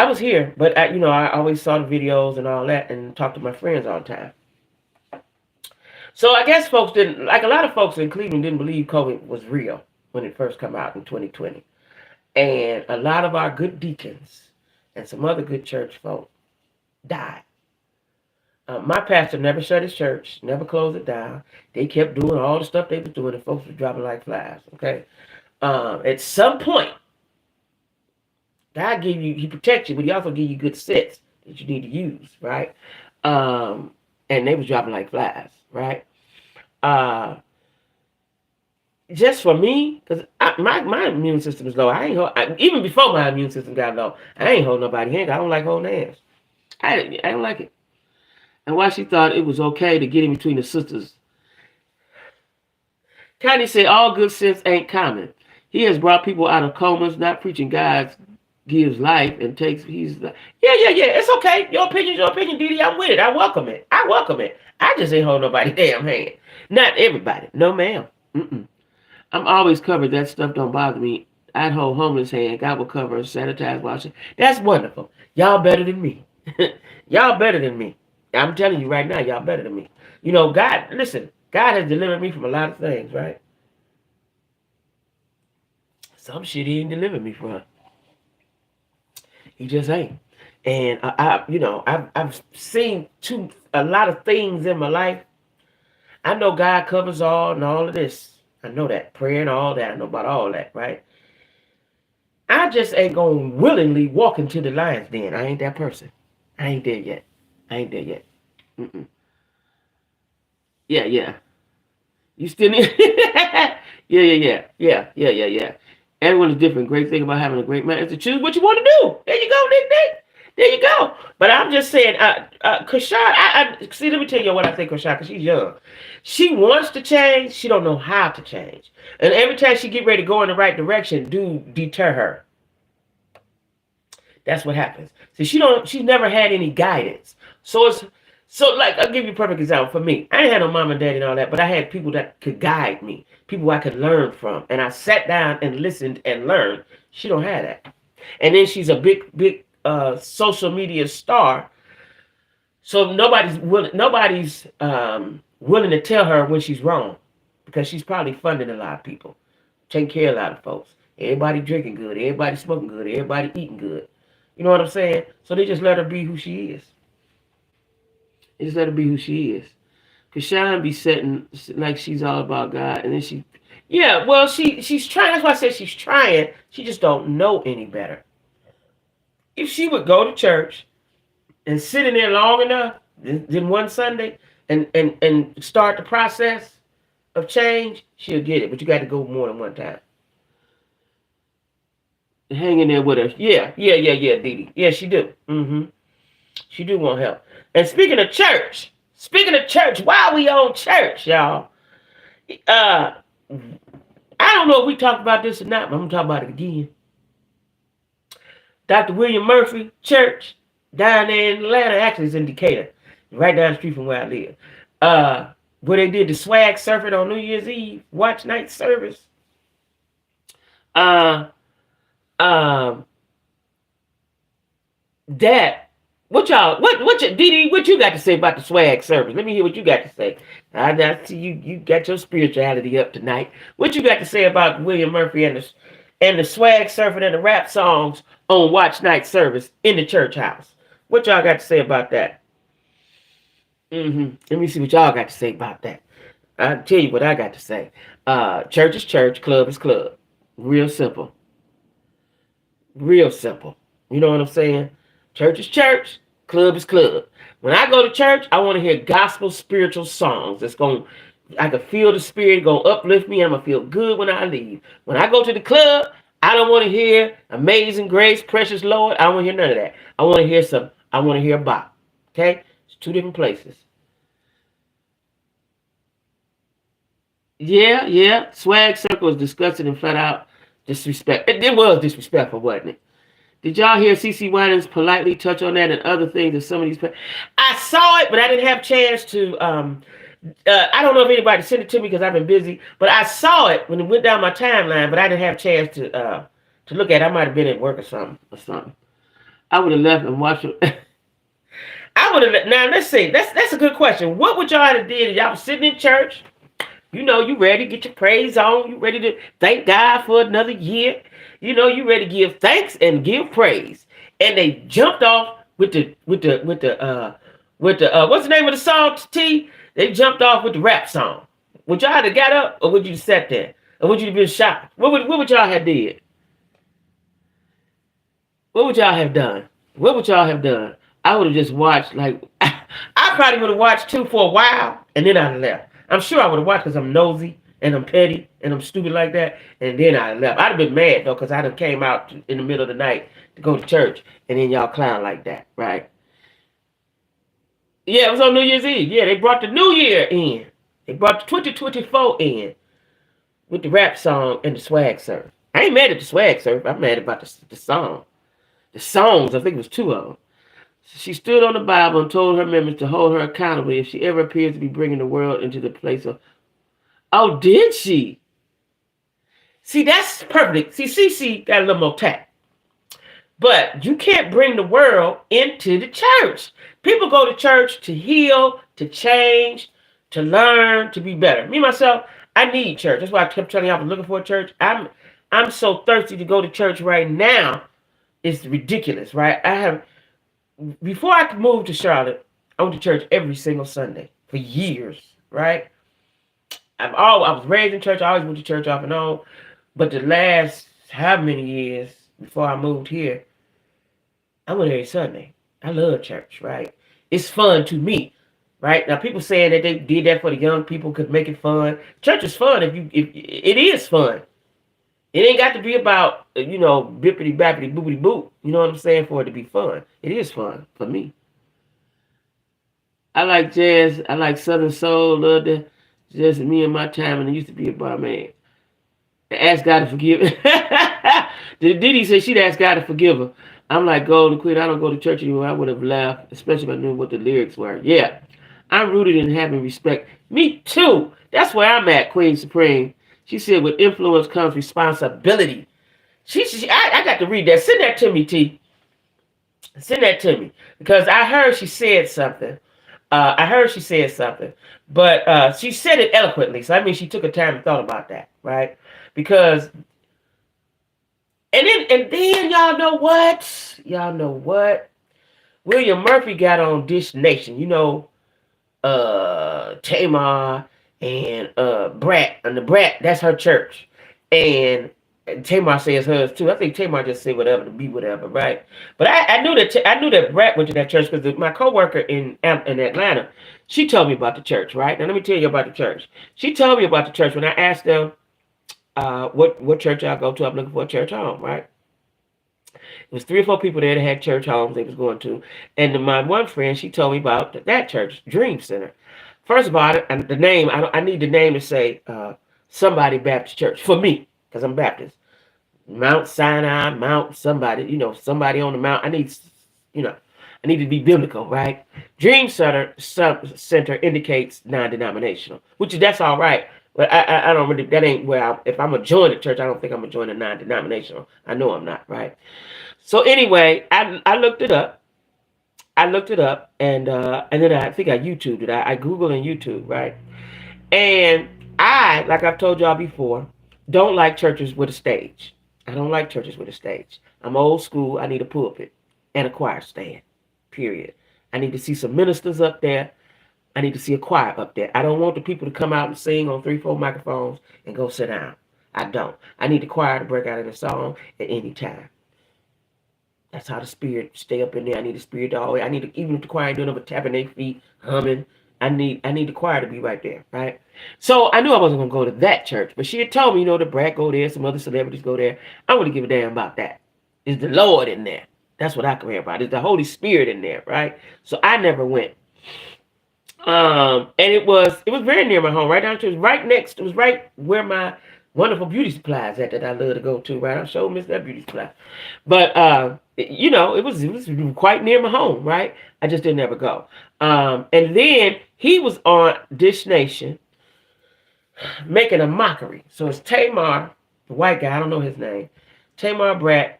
was here, but I always saw the videos and all that, and talked to my friends all the time. So I guess folks didn't, like a lot of folks in Cleveland, didn't believe COVID was real when it first came out in 2020. And a lot of our good deacons and some other good church folk died. My pastor never shut his church, never closed it down. They kept doing all the stuff they were doing, and folks were dropping like flies. Okay, at some point, God He protects you, but He also give you good sets that you need to use, right? And they was dropping like flies, right? Just for me, because my immune system is low. Even before my immune system got low, I ain't holding nobody's hand. I don't like holding hands. I don't like it. And why she thought it was okay to get in between the sisters. Connie said, all good sense ain't common. He has brought people out of comas, not preaching God gives life and takes, yeah. It's okay. Your opinion, Didi. I'm with it. I welcome it. I just ain't hold nobody's damn hand. Not everybody. No, ma'am. Mm-mm. I'm always covered. That stuff don't bother me. I'd hold homeless hand. God will cover us, sanitize, wash it. That's wonderful. Y'all better than me. Y'all better than me. I'm telling you right now, y'all better than me. God, listen, God has delivered me from a lot of things, right? Some shit He ain't delivered me from. He just ain't. And I've seen a lot of things in my life. I know God covers all and all of this. I know that. Prayer and all that. I know about all that, right? I just ain't gonna willingly walk into the lion's den. I ain't that person. I ain't there yet. Mm-mm. Yeah. You still need... Yeah. Everyone is different. Great thing about having a great man is to choose what you want to do. There you go, Nick. There you go. But I'm just saying, Kashad, see, let me tell you what I think, Kashad, because she's young. She wants to change. She don't know how to change. And every time she get ready to go in the right direction, deter her. That's what happens. See, she's never had any guidance. So like, I'll give you a perfect example. For me, I ain't had no mom and daddy and all that, but I had people that could guide me, people I could learn from. And I sat down and listened and learned. She don't have that. And then she's a big social media star. So nobody's willing to tell her when she's wrong, because she's probably funding a lot of people, taking care of a lot of folks. Everybody drinking good, everybody smoking good, everybody eating good. You know what I'm saying? So they just let her be who she is. Because Sean be sitting like she's all about God. And then she's trying. That's why I said she's trying. She just don't know any better. If she would go to church and sit in there long enough, then one Sunday, and start the process of change, she'll get it. But you got to go more than one time. Hang in there with her. Yeah, Dee. Yeah, she do. Mm-hmm. She do want help. And speaking of church, while we on church, y'all, I don't know if we talked about this or not, but I'm going to talk about it again. Dr. William Murphy Church down there in Atlanta, actually it's in Decatur, right down the street from where I live, where they did the swag surfing on New Year's Eve, watch night service. That Dee, what you got to say about the swag service? Let me hear what you got to say. I see you got your spirituality up tonight. What you got to say about William Murphy and the swag surfing and the rap songs on watch night service in the church house? What y'all got to say about that? Let me see what y'all got to say about that. I'll tell you what I got to say. Church is church, club is club. Real simple. Real simple. You know what I'm saying? Church is church, club is club. When I go to church, I want to hear gospel spiritual songs. I can feel the spirit gonna uplift me, and I'm gonna feel good when I leave. When I go to the club, I don't want to hear Amazing Grace, Precious Lord. I don't want to hear none of that. I want to hear bop. Okay? It's two different places. Yeah. Swag circle is disgusting and flat out disrespect. It was disrespectful, wasn't it? Did y'all hear CeCe Winans politely touch on that and other things that some of these? I saw it, but I didn't have a chance to. I don't know if anybody sent it to me because I've been busy, but I saw it when it went down my timeline, but I didn't have a chance to look at it. I might have been at work or something. I would have left and watched it. I would have. Now let's see. That's a good question. What would y'all have did if y'all was sitting in church? You know, you ready to get your praise on. You ready to thank God for another year. You know, you ready to give thanks and give praise. And they jumped off with the what's the name of the song, T? They jumped off with the rap song. Would y'all have got up, or would you sat there? Or would you have been shocked? What would y'all have did? What would y'all have done? What would y'all have done? I would have just watched, like, I probably would have watched too for a while, and then I'd have left. I'm sure I would have watched because I'm nosy, and I'm petty, and I'm stupid like that, and then I'd have left. I'd have been mad, though, because I'd have came out in the middle of the night to go to church, and then y'all clown like that, right? Yeah, it was on New Year's Eve. Yeah, they brought the New Year in. They brought the 2024 in with the rap song and the swag surf. I ain't mad at the swag surf. I'm mad about the song. The songs, I think it was two of them. She stood on the Bible and told her members to hold her accountable if she ever appears to be bringing the world into the place of... Oh, did she? See, that's perfect. See, CeCe got a little more tact. But you can't bring the world into the church. People go to church to heal, to change, to learn, to be better. Me, myself, I need church. That's why I kept telling y'all I was looking for a church. I'm so thirsty to go to church right now. It's ridiculous, right? Before I moved to Charlotte, I went to church every single Sunday for years, right? I was raised in church. I always went to church off and on. But the last how many years before I moved here, I went every Sunday. I love church, right? It's fun to me, right? Now people saying that they did that for the young people could make it fun. Church is fun if it is fun. It ain't got to be about, bippity bappity boopity boop. You know what I'm saying? For it to be fun. It is fun for me. I like jazz. I like Southern soul. Love that. Just me and my time, and I used to be a barman. Ask God to forgive. Diddy said she'd ask God to forgive her. I'm like, Golden Queen, I don't go to church anymore. I would have laughed, especially if I knew what the lyrics were. Yeah. I'm rooted in having respect. Me too. That's where I'm at, Queen Supreme. She said, with influence comes responsibility. I got to read that. Send that to me, T. Send that to me. Because I heard she said something. But she said it eloquently. So, I mean, she took her time and thought about that, right? Because, and then y'all know what? William Murphy got on Dish Nation. Tamar and Brat, and the Brat, that's her church. And Tamar says hers too. I think Tamar just say whatever to be whatever, right? But I knew that Brat went to that church because my coworker in Atlanta, she told me about the church, right? Now let me tell you about the church. She told me about the church when I asked them what church I go to. I'm looking for a church home, right? It was 3 or 4 people there that had church homes they was going to. And my one friend, she told me about that church, Dream Center. First of all, the name, I need the name to say somebody Baptist Church for me, because I'm Baptist. Mount Sinai, Mount somebody, somebody on the mount. I need to be biblical, right? Dream Center indicates non-denominational, that's all right. But I don't really, that ain't where if I'm going to join the church, I don't think I'm going to join a non-denominational. I know I'm not, right? So anyway, I looked it up. I looked it up, and then I think I YouTubed it. I Googled and YouTube, right? And I, like I've told y'all before, don't like churches with a stage. I don't like churches with a stage. I'm old school. I need a pulpit and a choir stand. Period. I need to see some ministers up there. I need to see a choir up there. I don't want the people to come out and sing on 3, 4 microphones and go sit down. I don't. I need the choir to break out in a song at any time. That's how the spirit stay up in there. I need the spirit to always. I need to, even if the choir ain't doing it, but tapping their feet, humming. I need the choir to be right there, right? So I knew I wasn't gonna go to that church, but she had told me, the Brad go there, some other celebrities go there. I wouldn't give a damn about that. Is the Lord in there? That's what I care about. Is the Holy Spirit in there, right? So I never went. And it was very near my home, right down to right next. It was right where my wonderful beauty supplies at that I love to go to. Right, I sure miss that beauty supply, but it was quite near my home. Right, I just didn't ever go. And then he was on Dish Nation making a mockery. So it's Tamar, the white guy. I don't know his name. Tamar Bratt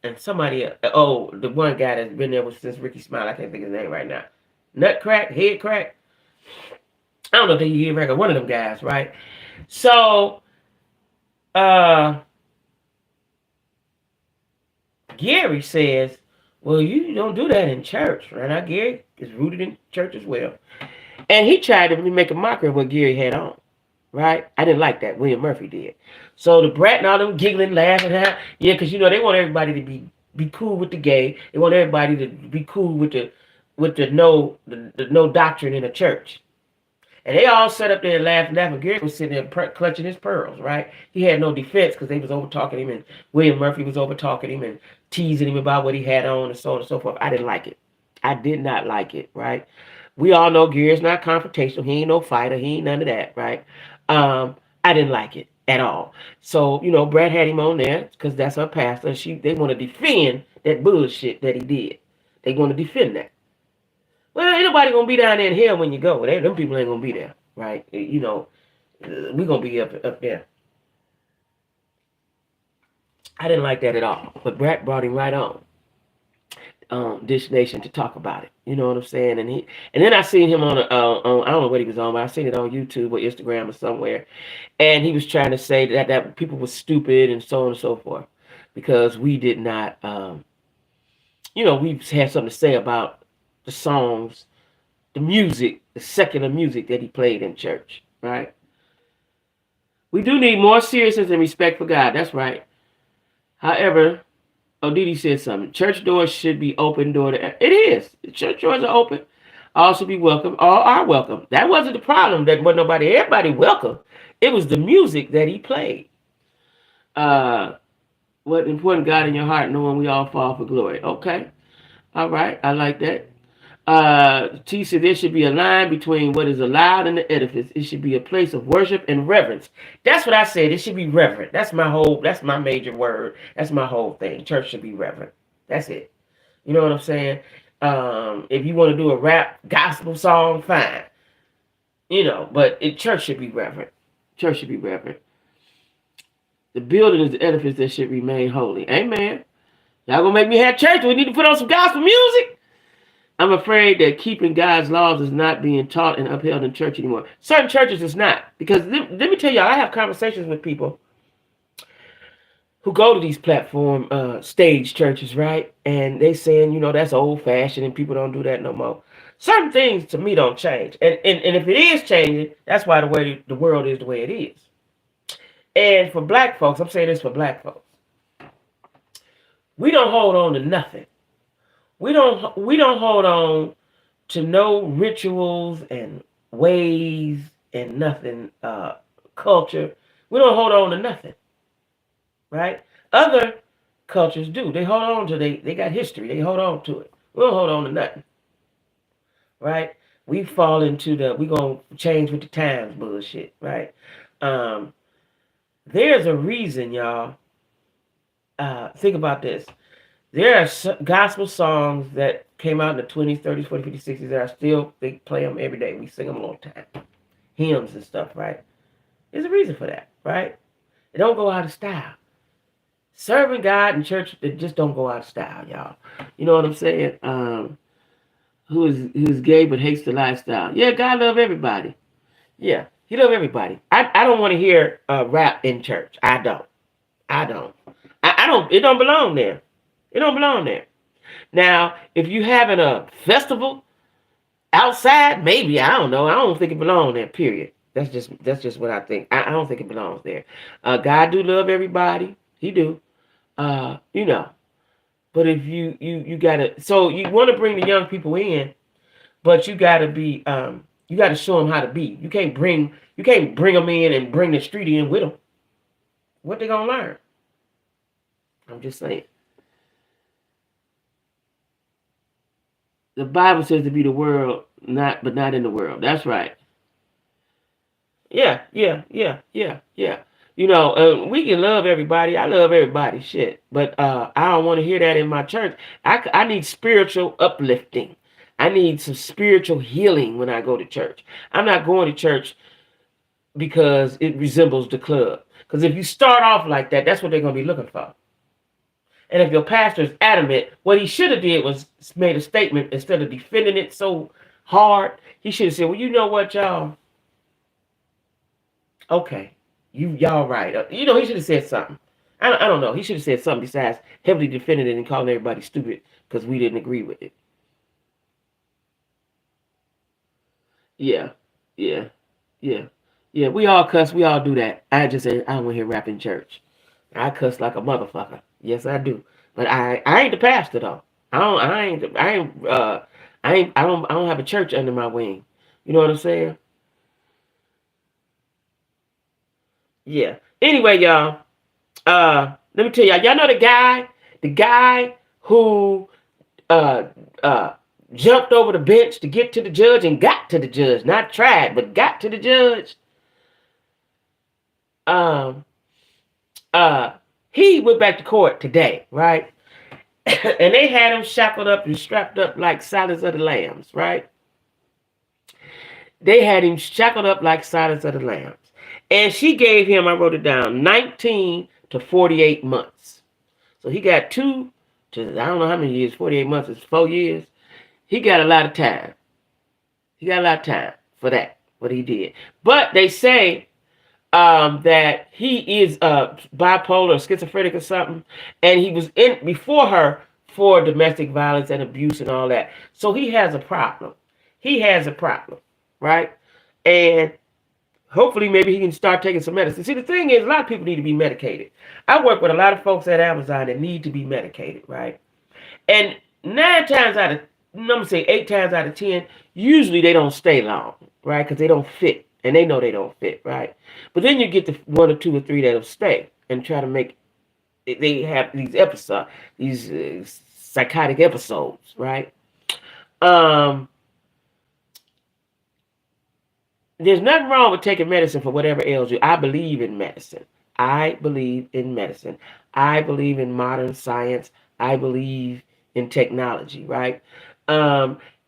and somebody else. Oh, the one guy that's been there since Ricky Smile. I can't think of his name right now. Nutcrack, head crack. I don't know if they hear record, one of them guys, right? So, Gary says, well, you don't do that in church, right? Now, Gary is rooted in church as well. And he tried to make a mockery of what Gary had on, right? I didn't like that. William Murphy did. So the brat and all them giggling, laughing, yeah, because, they want everybody to be cool with the gay. They want everybody to be cool with the no doctrine in the church. And they all sat up there and laughed. Gary was sitting there clutching his pearls, right? He had no defense because they was over talking him, and William Murphy was over talking him and teasing him about what he had on and so on and so forth. I didn't like it. I did not like it, right? We all know Gary's not confrontational. He ain't no fighter. He ain't none of that, right? I didn't like it at all. So, Brad had him on there because that's her pastor. They want to defend that bullshit that he did. They want to defend that. Well, ain't nobody gonna be down there in hell when you go. Them people ain't gonna be there, right? We gonna be up there. I didn't like that at all. But Brad brought him right on Dish Nation to talk about it. You know what I'm saying? And then I seen him on I don't know what he was on, but I seen it on YouTube or Instagram or somewhere, and he was trying to say that people were stupid and so on and so forth because we did not, we had something to say about the songs, the music, the secular music that he played in church, right? We do need more seriousness and respect for God. That's right. However, Odidi said something. Church doors should be open door to. It is. The church doors are open. All should be welcome. All are welcome. That wasn't the problem. That wasn't everybody welcome. It was the music that he played. What important God in your heart, knowing we all fall for glory. Okay. All right. I like that. T said there should be a line between what is allowed in the edifice. It should be a place of worship and reverence. That's what I said. It should be reverent. That's my major word. That's my whole thing. Church should be reverent. That's it. You know what I'm saying? If you want to do a rap gospel song, fine. But church should be reverent. Church should be reverent. The building is the edifice that should remain holy. Amen. Y'all gonna make me have church? We need to put on some gospel music? I'm afraid that keeping God's laws is not being taught and upheld in church anymore. Certain churches is not. Because let me tell y'all, I have conversations with people who go to these platform stage churches, right? And they saying, that's old fashioned and people don't do that no more. Certain things to me don't change. And if it is changing, that's why the way the world is the way it is. And for black folks, I'm saying this for black folks, we don't hold on to nothing. We don't hold on to no rituals and ways and nothing, culture. We don't hold on to nothing, right? Other cultures do. They hold on to, they got history. They hold on to it. We don't hold on to nothing, right? We fall into we going to change with the times bullshit, right? There's a reason, y'all. Think about this. There are gospel songs that came out in the 20s, 30s, 40s, 50s, 60s that are still, they play them every day. We sing them all the time. Hymns and stuff, right? There's a reason for that, right? They don't go out of style. Serving God in church, they just don't go out of style, y'all. You know what I'm saying? who's gay but hates the lifestyle. Yeah, God love everybody. Yeah, He love everybody. I don't want to hear rap in church. I don't. I don't. I don't. It don't belong there. It don't belong there. Now, if you having a festival outside, maybe I don't know. I don't think it belongs there. Period. That's just what I think. I don't think it belongs there. God do love everybody. He do. You know. But if you gotta, so you want to bring the young people in, but you gotta be you gotta show them how to be. You can't bring them in and bring the street in with them. What they gonna learn? I'm just saying. The Bible says to be the world, not in the world. That's right. Yeah, yeah, yeah, yeah, yeah. We can love everybody. I love everybody, shit. But I don't want to hear that in my church. I need spiritual uplifting. I need some spiritual healing when I go to church. I'm not going to church because it resembles the club. Because if you start off like that, that's what they're going to be looking for. And if your pastor is adamant, what he should have did was made a statement instead of defending it so hard. He should have said, well, you know what, y'all? Okay, y'all right. He should have said something. I don't know. He should have said something besides heavily defending it and calling everybody stupid because we didn't agree with it. Yeah, yeah, yeah, yeah. We all cuss. We all do that. I just say I don't want to hear rap in church. I cuss like a motherfucker. Yes, I do. But I ain't the pastor though. I don't have a church under my wing. You know what I'm saying? Yeah. Anyway, y'all. Let me tell y'all know the guy who uh uh jumped over the bench to get to the judge and got to the judge, not tried, but got to the judge. Um uh he went back to court today, right? And they had him shackled up and strapped up like silence of the lambs, right? They had him shackled up like silence of the lambs. And she gave him, I wrote it down, 19 to 48 months. So he got I don't know how many years, 48 months is 4 years. He got a lot of time. He got a lot of time for that, what he did. But they say that he is bipolar or schizophrenic or something, and he was in before her for domestic violence and abuse and all that. So he has a problem. He has a problem, right? And hopefully maybe he can start taking some medicine. See, the thing is, a lot of people need to be medicated. I work with a lot of folks at Amazon that need to be medicated, right? And 8 times out of 10, usually they don't stay long, right? Because they don't fit. And they know they don't fit, right? But then you get the 1 or 2 or 3 that'll stay and try to make, they have these episodes, these psychotic episodes, right? There's nothing wrong with taking medicine for whatever ails you. I believe in medicine. I believe in medicine. I believe in modern science. I believe in technology, right?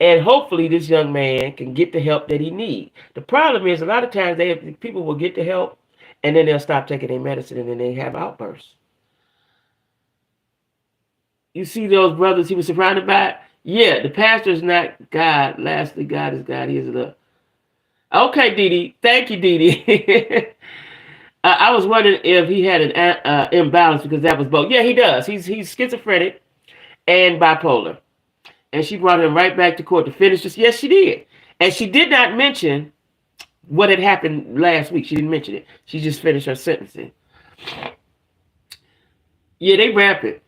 And hopefully this young man can get the help that he needs. The problem is a lot of times people will get the help and then they'll stop taking their medicine and then they have outbursts. You see those brothers he was surrounded by? Yeah, the pastor is not God. Lastly, God is God. He is the... Okay, Dee. Thank you, Dee. I was wondering if he had an imbalance because that was both. Yeah, he does. He's schizophrenic and bipolar. And she brought him right back to court to finish this. Yes, she did. And she did not mention what had happened last week. She didn't mention it. She just finished her sentencing. Yeah, they rampant.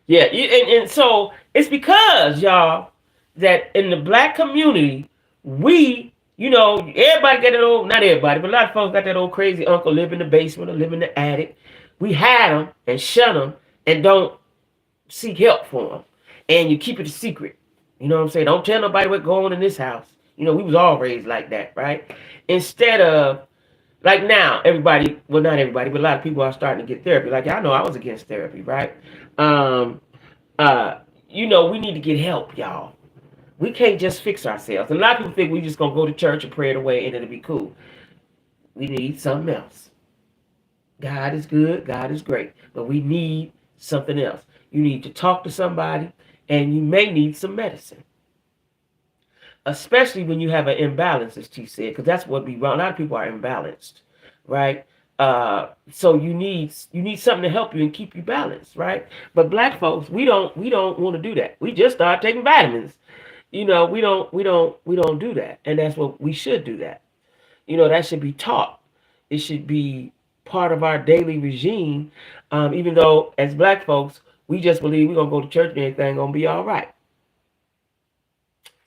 Yeah, and so it's because, y'all, that in the black community, everybody got that old, not everybody, but a lot of folks got that old crazy uncle live in the basement or live in the attic. We hide them and shun them and don't seek help for them. And you keep it a secret. You know what I'm saying? Don't tell nobody what's going on in this house. We was all raised like that, right? Instead of, like now, everybody, well, not everybody, but a lot of people are starting to get therapy. Like, I know I was against therapy, right? We need to get help, y'all. We can't just fix ourselves. And a lot of people think we just going to go to church and pray it away and it'll be cool. We need something else. God is good. God is great. But we need something else. You need to talk to somebody and you may need some medicine. especially when you have an imbalance, as T said, because that's what we wrong. A lot of people are imbalanced, right? So you need something to help you and keep you balanced, right? But black folks, we don't want to do that. We just start taking vitamins. We don't do that, and that's what we should do. That that should be taught. It should be part of our daily regime. Even though as black folks, we just believe we're gonna go to church and everything gonna be all right.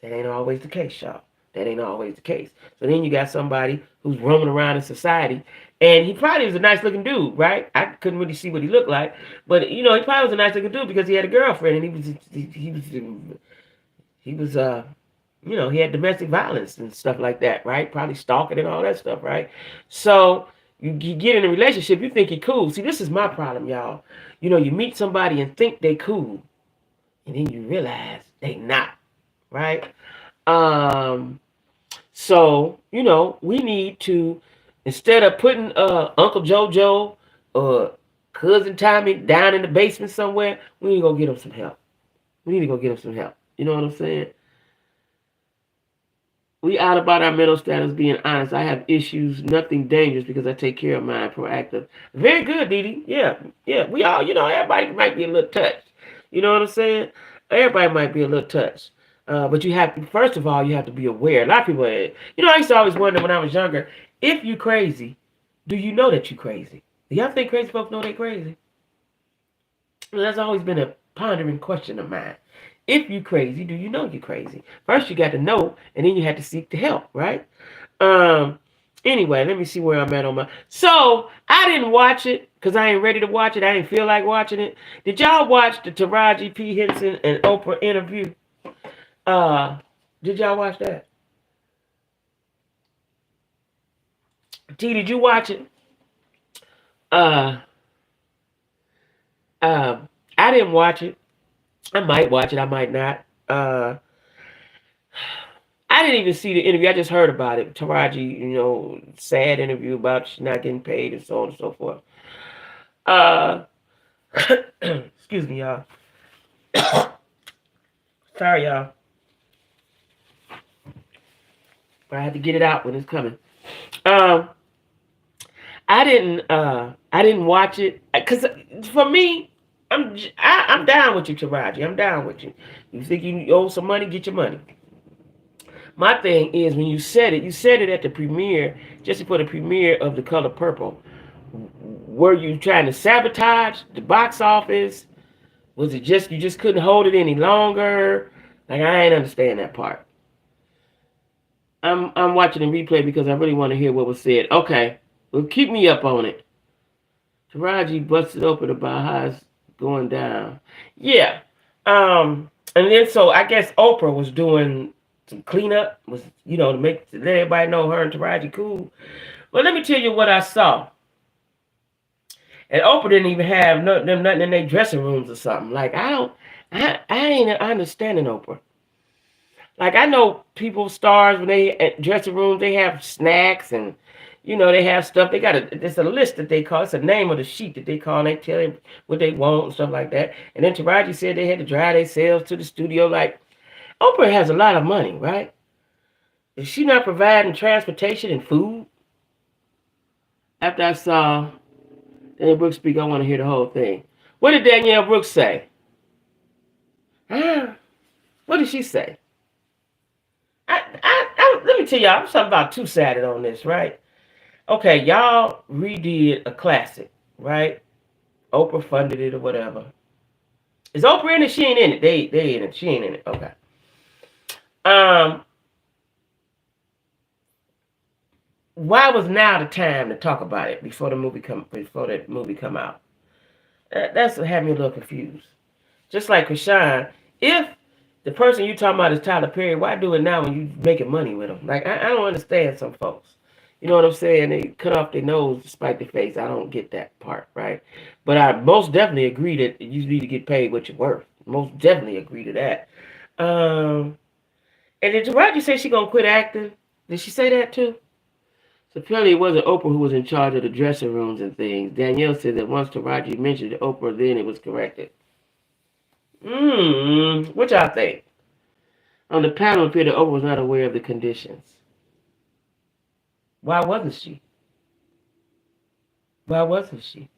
That ain't always the case, y'all. That ain't always the case. So then you got somebody who's roaming around in society, and he probably was a nice looking dude, right? I couldn't really see what he looked like, but he probably was a nice looking dude because he had a girlfriend, and he had domestic violence and stuff like that, right? Probably stalking and all that stuff, right? So you get in a relationship, you think you're cool. See, this is my problem, y'all. You meet somebody and think they cool, and then you realize they not, right? So we need to, instead of putting Uncle JoJo or cousin Tommy down in the basement somewhere, we need to go get him some help. We need to go get him some help. You know what I'm saying? We out about our mental status, being honest. I have issues, nothing dangerous because I take care of mine, proactive. Very good, Dee Dee. Yeah, yeah. We all, everybody might be a little touched. You know what I'm saying? Everybody might be a little touched. But you have to, first of all, you have to be aware. A lot of people, I used to always wonder when I was younger, if you crazy, do you know that you crazy? Do y'all think crazy folks know they crazy? Well, that's always been a pondering question of mine. If you crazy, do you know you're crazy? First you got to know, and then you have to seek the help, right? Anyway, let me see where I'm at on my. So I didn't watch it because I ain't ready to watch it. I didn't feel like watching it. Did y'all watch the Taraji P. Henson and Oprah interview? Did y'all watch that? T, did you watch it? I didn't watch it. I might watch it. I might not. I didn't even see the interview. I just heard about it. Taraji, sad interview about she's not getting paid and so on and so forth. Excuse me, y'all. Sorry, y'all. But I had to get it out when it's coming. I didn't watch it because for me, I'm down with you, Taraji. I'm down with you. You think you owe some money? Get your money. My thing is when you said it at the premiere, just before the premiere of The Color Purple. Were you trying to sabotage the box office? Was it just you just couldn't hold it any longer? Like I ain't understand that part. I'm watching the replay because I really want to hear what was said. Okay, well keep me up on it. Taraji busted open about how it's going down. Yeah. And then so I guess Oprah was doing some cleanup, was to let everybody know her and Taraji cool. Well, let me tell you what I saw. And Oprah didn't even have nothing in their dressing rooms or something. Like I ain't understanding Oprah. Like I know people, stars, when they at dressing rooms, they have snacks and they have stuff. They got it's a list that they call. It's a name of the sheet that they call. And they tell them what they want and stuff like that. And then Taraji said they had to drive themselves to the studio. Like Oprah has a lot of money, right? Is she not providing transportation and food? After I saw Danielle Brooks speak, I want to hear the whole thing. What did Danielle Brooks say? What did she say? Let me tell y'all, I'm something about two-sided on this, right? Okay, y'all redid a classic, right? Oprah funded it or whatever. Is Oprah in it? She ain't in it. They in it. She ain't in it. Okay. Why was now the time to talk about it before that movie come out? That's what had me a little confused. Just like Krishan, if the person you talking about is Tyler Perry, why do it now when you making money with him? Like I don't understand some folks. You know what I'm saying? They cut off their nose to spite their face. I don't get that part, right? But I most definitely agree that you need to get paid what you're worth. Most definitely agree to that. And did Taraji say she gonna quit acting? Did she say that too? So apparently it wasn't Oprah who was in charge of the dressing rooms and things. Danielle said that once Taraji mentioned Oprah, then it was corrected. What y'all think? On the panel, it appeared that Oprah was not aware of the conditions. Why wasn't she? Why wasn't she?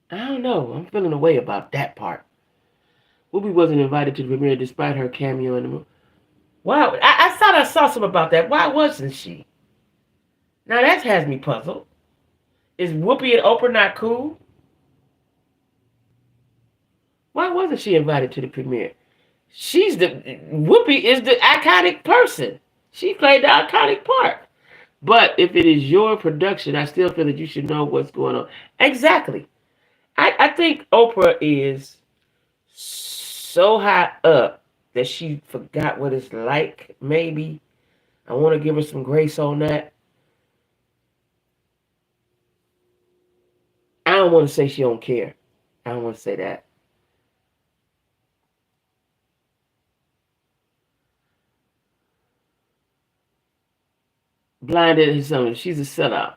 I don't know. I'm feeling a way about that part. Whoopi wasn't invited to the premiere despite her cameo in the movie. Why? I thought I saw something about that. Why wasn't she? Now that has me puzzled. Is Whoopi and Oprah not cool? Why wasn't she invited to the premiere? Whoopi is the iconic person. She played the iconic part. But if it is your production, I still feel that you should know what's going on. Exactly. I think Oprah is so high up that she forgot what it's like, maybe. I want to give her some grace on that. I don't want to say she don't care. I don't want to say that. Blinded his son. She's a sellout.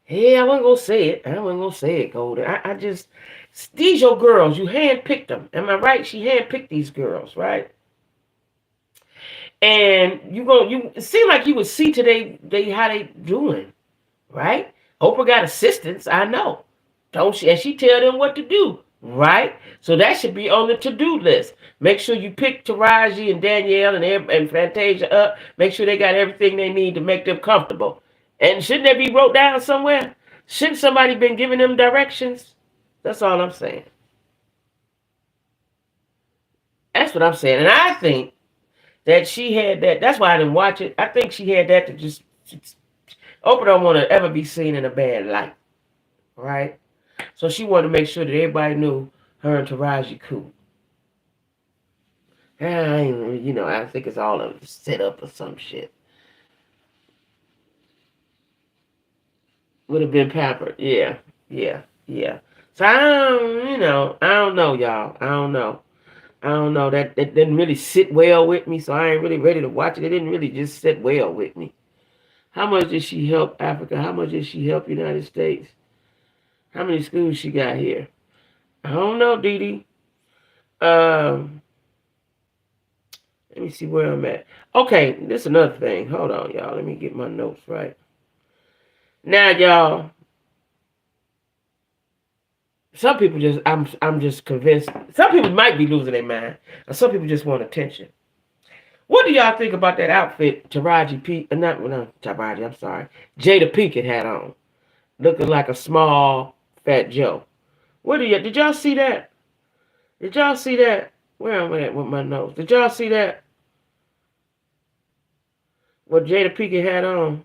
Hey, I wasn't gonna say it. I wasn't gonna say it, Golden. I just these your girls. You handpicked them. Am I right? She handpicked these girls, right? And you it seem like you would see today they how they doing, right? Oprah got assistants, I know. Don't she? And she tell them what to do, right? So that should be on the to-do list. Make sure you pick Taraji and Danielle and Fantasia up. Make sure they got everything they need to make them comfortable. And shouldn't that be wrote down somewhere? Shouldn't somebody been giving them directions? That's all I'm saying. That's what I'm saying. And I think that she had that. That's why I didn't watch it. I think she had that to just Oprah don't want to ever be seen in a bad light, right? So she wanted to make sure that everybody knew her and Taraji cool. I think it's all a set up or some shit. Would have been pampered. Yeah, yeah, yeah. So I don't know, y'all. I don't know. I don't know. That didn't really sit well with me, so I ain't really ready to watch it. It didn't really just sit well with me. How much did she help Africa? How much did she help United States? How many schools she got here? I don't know, Dee Dee. Let me see where I'm at. Okay, this is another thing. Hold on, y'all. Let me get my notes right. Now, y'all, some people just, I'm just convinced. Some people might be losing their mind, and some people just want attention. What do y'all think about that outfit Taraji P? Not Taraji. I'm sorry, Jada Pinkett had on, looking like a small fat Joe. Did y'all see that? Did y'all see that? Where am I at with my notes? Did y'all see that? What Jada Pinkett had on?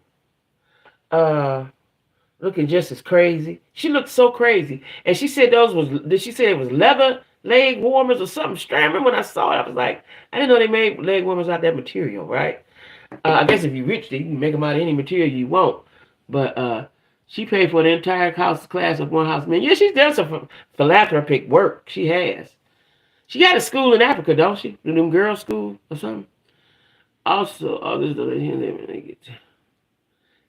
Looking just as crazy. She looked so crazy. And she said did she say it was leather leg warmers or something? I remember when I saw it, I was like, I didn't know they made leg warmers out of that material, right? I guess if you're rich, you can make them out of any material you want. But she paid for the entire house class of one house man. Yeah, she's done some philanthropic work. She has. She got a school in Africa, don't she? Them girls' school or something. Also,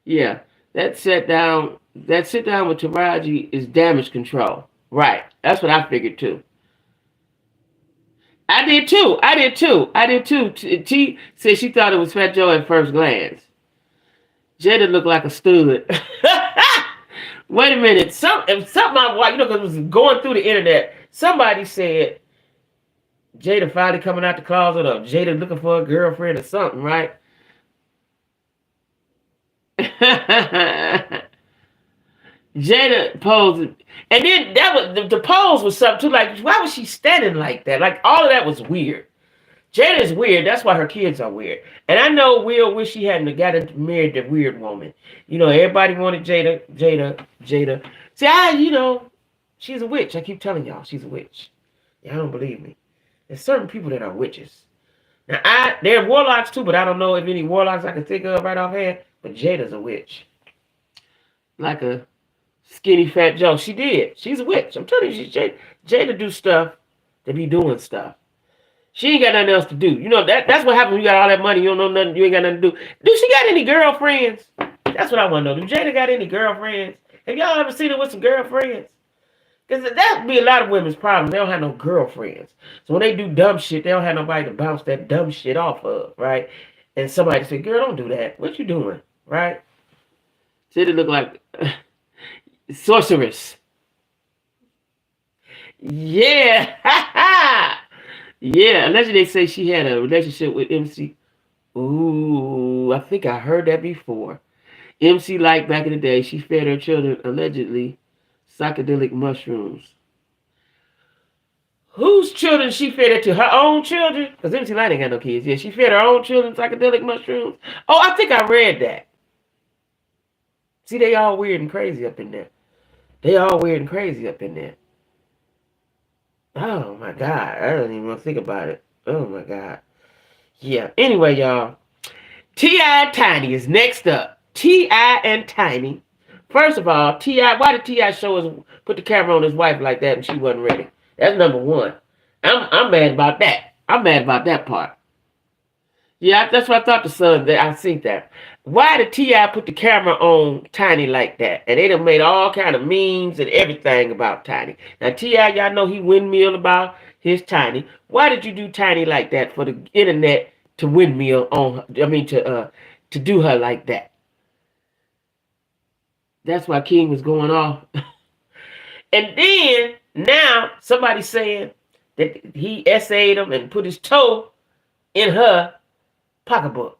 yeah, that sit down with Taraji is damage control. Right. That's what I figured too. I did too. T said she thought it was Fat Joe at first glance. Jada looked like a stud. Wait a minute. Something I watched, because it was going through the internet. Somebody said Jada finally coming out the closet, or Jada looking for a girlfriend or something, right? Jada posed, and then that was the pose was something too. Like, why was she standing like that? Like, all of that was weird. Jada is weird. That's why her kids are weird. And I know Will wish he hadn't got married the weird woman. Everybody wanted Jada. See, she's a witch. I keep telling y'all, she's a witch. Y'all don't believe me. There's certain people that are witches. Now, there are warlocks too, but I don't know if any warlocks I can think of right offhand. But Jada's a witch. Like a skinny fat Joe. She did. She's a witch. I'm telling you, Jada do stuff to be doing stuff. She ain't got nothing else to do. That's what happens when you got all that money. You don't know nothing. You ain't got nothing to do. Do she got any girlfriends? That's what I want to know. Do Jada got any girlfriends? Have y'all ever seen her with some girlfriends? Because that be a lot of women's problem. They don't have no girlfriends. So when they do dumb shit, they don't have nobody to bounce that dumb shit off of, right? And somebody say, girl, don't do that. What you doing, right? So they look like sorceress. Yeah. Yeah. Allegedly they say she had a relationship with MC. Ooh, I think I heard that before. MC Light back in the day, she fed her children allegedly psychedelic mushrooms. Whose children she fed it to? Her own children? Because MC Light ain't got no kids. Yeah, she fed her own children psychedelic mushrooms. Oh, I think I read that. See, they all weird and crazy up in there. They all weird and crazy up in there. Oh my God. I don't even want to think about it. Oh my God. Yeah. Anyway, y'all. T.I. and Tiny is next up. T.I. and Tiny. First of all, T.I. Why did T.I. put the camera on his wife like that and she wasn't ready? That's number one. I'm mad about that. I'm mad about that part. Yeah, that's what I thought the son that I seen that. Why did T.I. put the camera on Tiny like that? And they done made all kind of memes and everything about Tiny. Now T.I., y'all know he windmill about his Tiny. Why did you do Tiny like that for the internet to windmill on her? I mean to do her like that? That's why King was going off. And then now somebody's saying that he essayed him and put his toe in her pocketbook.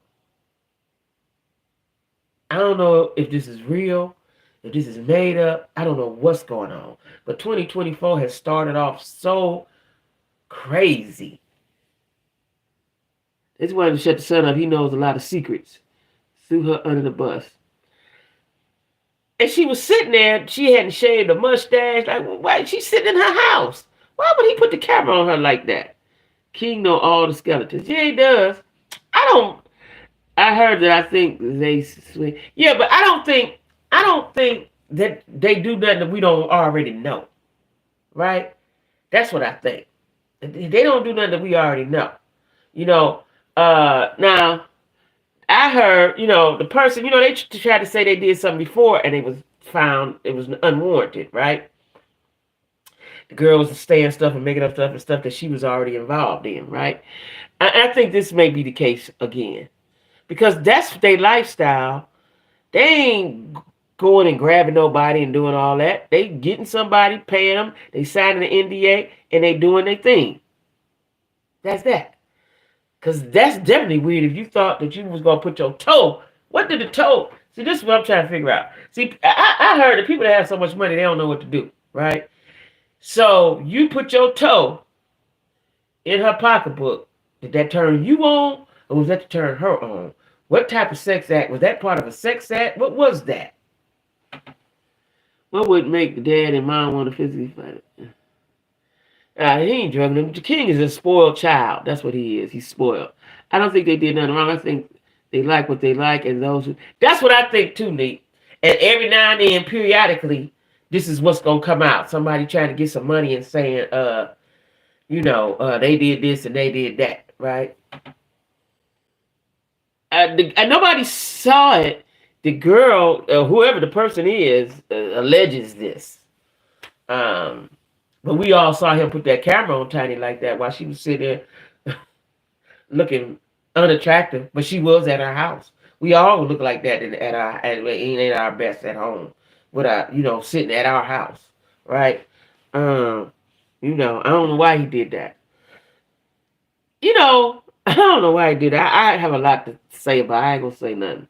I don't know if this is real, if this is made up. I don't know what's going on. But 2024 has started off so crazy. This wanted to shut the sun up. He knows a lot of secrets. Threw her under the bus. And she was sitting there. She hadn't shaved a mustache. Like, why is she sitting in her house? Why would he put the camera on her like that? King know all the skeletons. Yeah, he does. I heard that I think they swing. Yeah, but I don't think that they do nothing that we don't already know. Right? That's what I think. They don't do nothing that we already know. You know, now I heard, the person, they tried to say they did something before and it was found, it was unwarranted, right? The girl was saying stuff and making up stuff and stuff that she was already involved in, right? I think this may be the case again. Because that's their lifestyle. They ain't going and grabbing nobody and doing all that. They getting somebody, paying them, they signing an NDA, and they doing their thing. That's that. Because that's definitely weird if you thought that you was going to put your toe. What did the toe? See, this is what I'm trying to figure out. See, I heard that people that have so much money, they don't know what to do, right? So you put your toe in her pocketbook. Did that turn you on? Or was that to turn her on? What type of sex act? Was that part of a sex act? What was that? What would make the dad and mom want to physically fight it? He ain't drugging him. The King is a spoiled child. That's what he is. He's spoiled. I don't think they did nothing wrong. I think they like what they like, and those who... That's what I think too, Nate. And every now and then, periodically, this is what's going to come out. Somebody trying to get some money and saying, they did this and they did that, right? And nobody saw it. The girl, whoever the person is, alleges this. But we all saw him put that camera on Tiny like that while she was sitting there looking unattractive. But she was at our house. We all look like that at our best at home, with our, sitting at our house, right? I don't know why he did that. I don't know why he did that. I have a lot to say about it. I ain't gonna say nothing.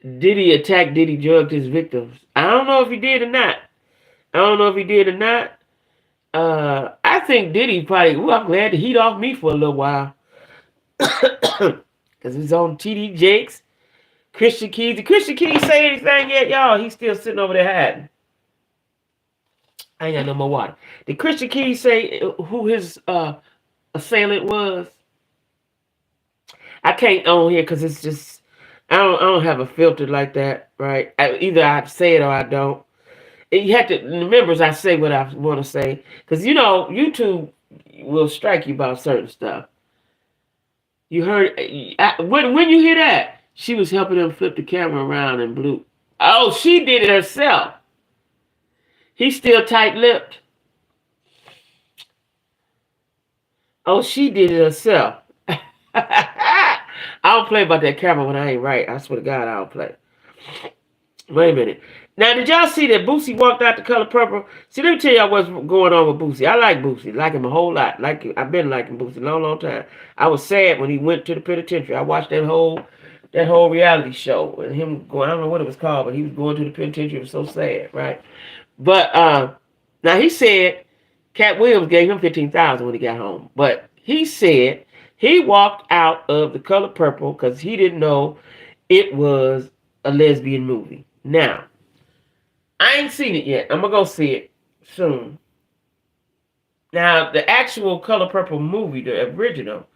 Did he attack? Did he drug his victims? I don't know if he did or not. I think Diddy probably, I'm glad to heat off me for a little while. Because he's on TD Jakes, Christian Keys. Did Christian Keys say anything yet, y'all? He's still sitting over there hiding. I ain't got no more water. Did Christian Keys say who his assailant was? I can't on here because it's just, I don't have a filter like that, right? Either I say it or I don't. And you have to remember, I say what I want to say, because YouTube will strike you about certain stuff. You heard when you hear that she was helping him flip the camera around and blew. Oh, she did it herself. He's still tight-lipped. Oh, she did it herself. I don't play about that camera when I ain't right. I swear to God, I don't play. Wait a minute. Now, did y'all see that Boosie walked out the Color Purple? See, let me tell y'all what's going on with Boosie. I like Boosie. Like him a whole lot. I've been liking Boosie a long, long time. I was sad when he went to the penitentiary. I watched that whole reality show and him going. I don't know what it was called, but he was going to the penitentiary. It was so sad, right? But now he said Cat Williams gave him 15,000 when he got home. But he said he walked out of the Color Purple because he didn't know it was a lesbian movie. Now, I ain't seen it yet. I'm gonna go see it soon. Now, the actual Color Purple movie, the original,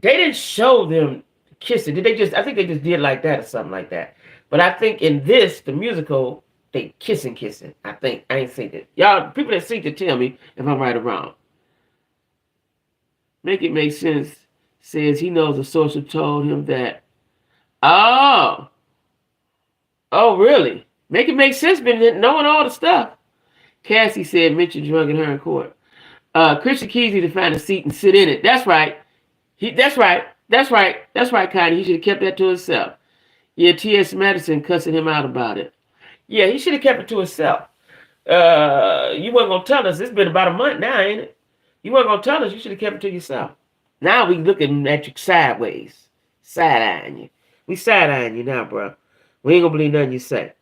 they didn't show them kissing. Did they just? I think they just did like that or something like that. But I think in this, the musical, they kissing. I think I ain't seen it. Y'all, people that see it, tell me if I'm right or wrong. Make it make sense. Says he knows a source who told him that. Oh, oh, really? Make it make sense, been knowing all the stuff. Cassie said, mentioned drugging her in court. Christian Keys need to find a seat and sit in it. That's right. That's right. That's right, Connie. He should have kept that to himself. Yeah, T.S. Madison cussing him out about it. Yeah, he should have kept it to himself. You weren't going to tell us. It's been about a month now, ain't it? You weren't going to tell us. You should have kept it to yourself. Now we looking at you sideways. Side-eyeing you. We side-eyeing you now, bro. We ain't going to believe nothing you say.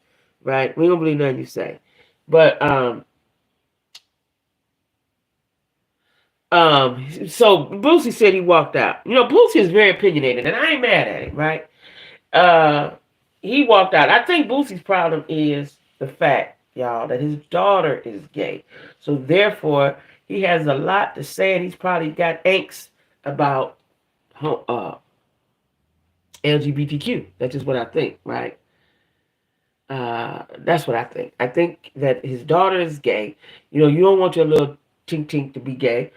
Right? We ain't going to believe nothing you say. But, so Boosie said he walked out. You know, Boosie is very opinionated, and I ain't mad at him, right? Uh, he walked out. I think Boosie's problem is the fact, y'all, that his daughter is gay. So therefore, he has a lot to say, and he's probably got angst about LGBTQ. That's just what I think, right? That's what I think. I think that his daughter is gay. You know, you don't want your little tink tink to be gay.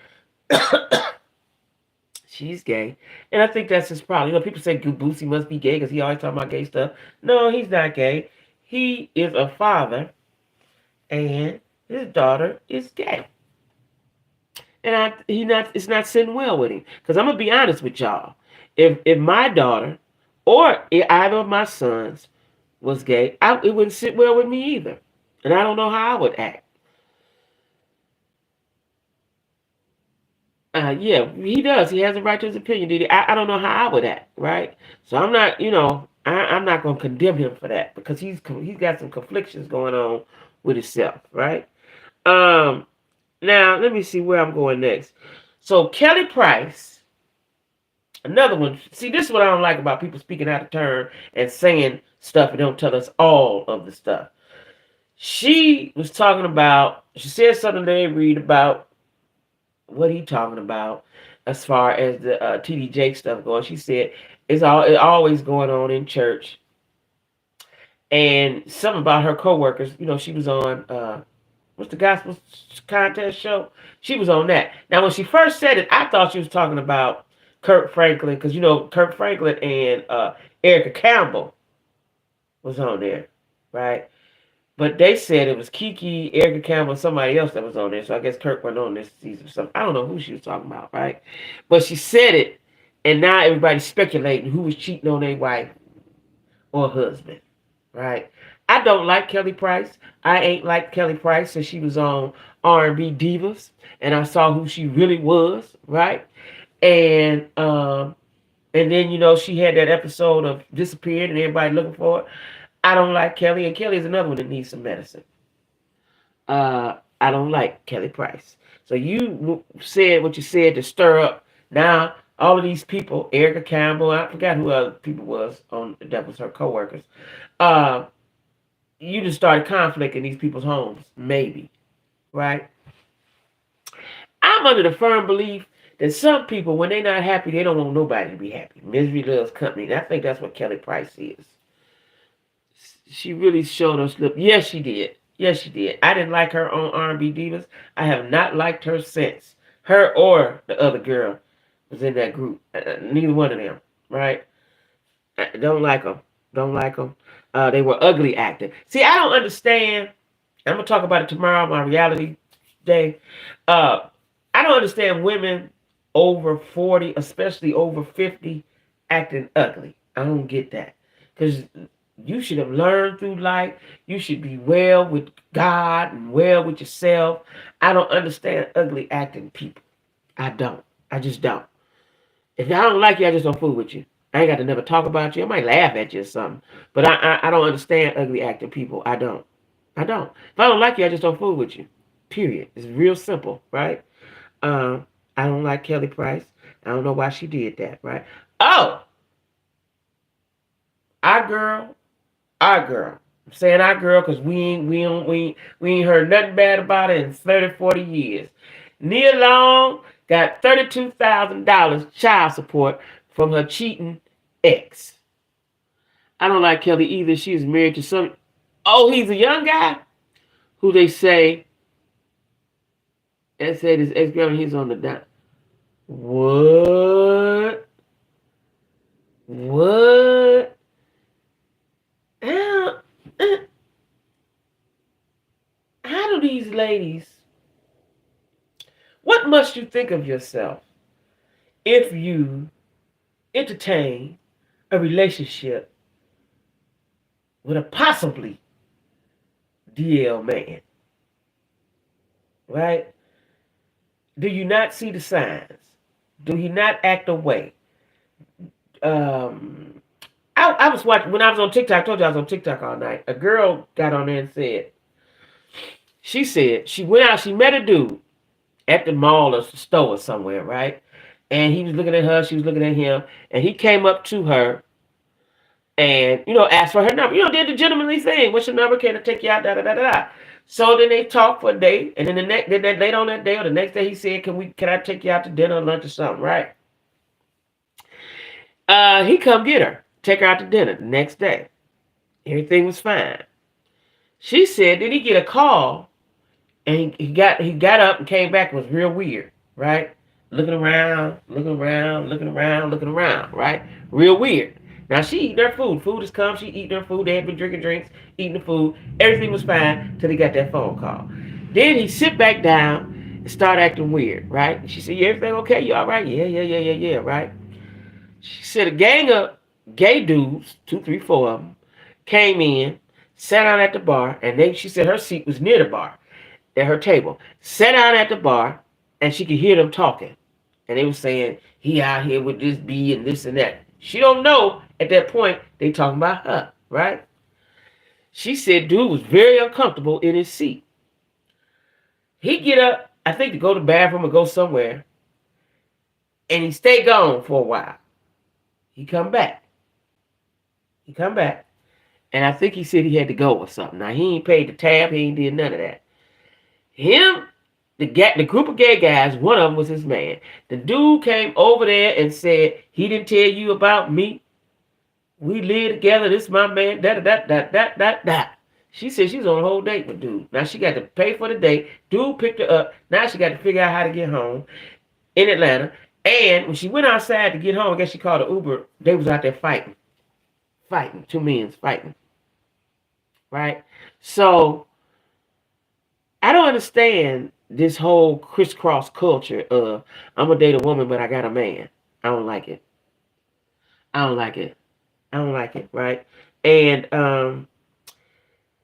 She's gay. And I think that's his problem. You know, people say Boosie must be gay because he always talking about gay stuff. No, he's not gay. He is a father, and his daughter is gay. And it's not sitting well with him. Because I'm going to be honest with y'all. If my daughter or either of my sons was gay, it wouldn't sit well with me either. And I don't know how I would act. Yeah, he does. He has a right to his opinion, did he? I don't know how I would act, right? So I'm not, I'm not going to condemn him for that because he's got some conflictions going on with himself, right? Now let me see where I'm going next. So Kelly Price, another one. See, this is what I don't like about people speaking out of turn and saying stuff and don't tell us all of the stuff. She was talking about. She said something they read about. What he talking about as far as the TD Jake stuff going. She said it's always going on in church. And something about her co-workers, she was on what's the gospel contest show? She was on that. Now when she first said it, I thought she was talking about Kirk Franklin, because Kirk Franklin and Erica Campbell was on there, right? But they said it was Kiki, Erica Campbell, and somebody else that was on there. So I guess Kirk went on this season or something. I don't know who she was talking about, right? But she said it, and now everybody's speculating who was cheating on their wife or husband, right? I don't like Kelly Price. I ain't liked Kelly Price since she was on R&B Divas, and I saw who she really was, right? And then she had that episode of Disappeared, and everybody looking for it. I don't like Kelly, and Kelly is another one that needs some medicine. I don't like Kelly Price. So you said what you said to stir up. Now, all of these people, Erica Campbell, I forgot who other people was that was her co-workers. You just started conflict in these people's homes, maybe, right? I'm under the firm belief that some people, when they're not happy, they don't want nobody to be happy. Misery loves company. And I think that's what Kelly Price is. She really showed us lip. Yes, she did. Yes, she did. I didn't like her on R&B Divas. I have not liked her since. Her or the other girl was in that group. Neither one of them, right? I don't like them. Don't like them. They were ugly acting. See, I don't understand. I'm gonna talk about it tomorrow, my reality day. I don't understand women over 40, especially over 50, acting ugly. I don't get that. Because you should have learned through life. You should be well with God and well with yourself. I don't understand ugly acting people. I don't. I just don't. If I don't like you, I just don't fool with you. I ain't got to never talk about you. I might laugh at you or something. But I don't understand ugly acting people. I don't. I don't. If I don't like you, I just don't fool with you. Period. It's real simple, right? I don't like Kelly Price. I don't know why she did that, right? Oh, our girl, our girl. I'm saying our girl because we ain't heard nothing bad about it in 30, 40 years. Nia Long got $32,000 child support from her cheating ex. I don't like Kelly either. She is married to some. Oh, he's a young guy who they say. And said his ex-girlfriend, he's on the down. What? What? How, how do these ladies, what must you think of yourself if you entertain a relationship with a possibly DL man? Right? Do you not see the signs? Do he not act away? I was watching, when I was on TikTok, I told you I was on TikTok all night. A girl got on there and said, she went out, she met a dude at the mall or store or somewhere, right? And he was looking at her, she was looking at him, and he came up to her and, asked for her number. Did the gentlemanly thing. What's your number? Can I take you out? Da, da, da, da, da. So then they talked for a day, and then later on that day or the next day he said, can I take you out to dinner or lunch or something, right? He come get her, take her out to dinner the next day. Everything was fine. She said, did he get a call? And he got up and came back. It was real weird, right? Looking around, right? Real weird. Now she eating her food. Food has come. She eating her food. They had been drinking drinks, eating the food. Everything was fine till he got that phone call. Then he sit back down and start acting weird, right? She said, yeah, everything okay? You all right? Yeah, right? She said a gang of gay dudes, 2, 3, 4 of them, came in, sat down at the bar, and she said her seat was near the bar, at her table. Sat down at the bar, and she could hear them talking. And they were saying, he out here with this B and this and that. She don't know at that point they talking about her, right? She said dude was very uncomfortable in his seat. He get up, I think to go to the bathroom or go somewhere, and he stayed gone for a while. He come back. And I think he said he had to go or something. Now, he ain't paid the tab. He ain't did none of that. The group of gay guys, one of them was his man. The dude came over there and said, he didn't tell you about me. We live together. This is my man. Da. She said she's on a whole date with dude. Now, she got to pay for the date. Dude picked her up. Now, she got to figure out how to get home in Atlanta. And when she went outside to get home, I guess she called an Uber. They was out there fighting. 2 men fighting. Right? So, I don't understand this whole crisscross culture of, I'm going to date a woman, but I got a man. I don't like it. Right? And,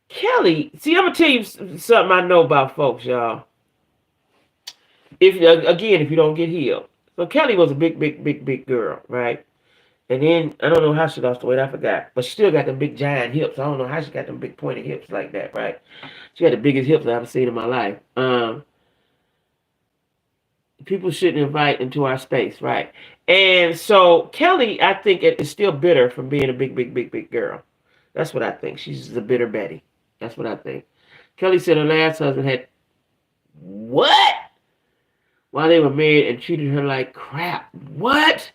Kelly, see, I'm going to tell you something I know about folks, y'all. If you don't get healed. So Kelly was a big girl, right? And then, I don't know how she lost the weight, I forgot. But she still got them big giant hips. I don't know how she got them big pointed hips like that, right? She had the biggest hips I've ever seen in my life. People shouldn't invite into our space, right? And so Kelly, I think, is still bitter from being a big girl. That's what I think. She's a bitter Betty. That's what I think. Kelly said her last husband had, what? While they were married and treated her like crap. What?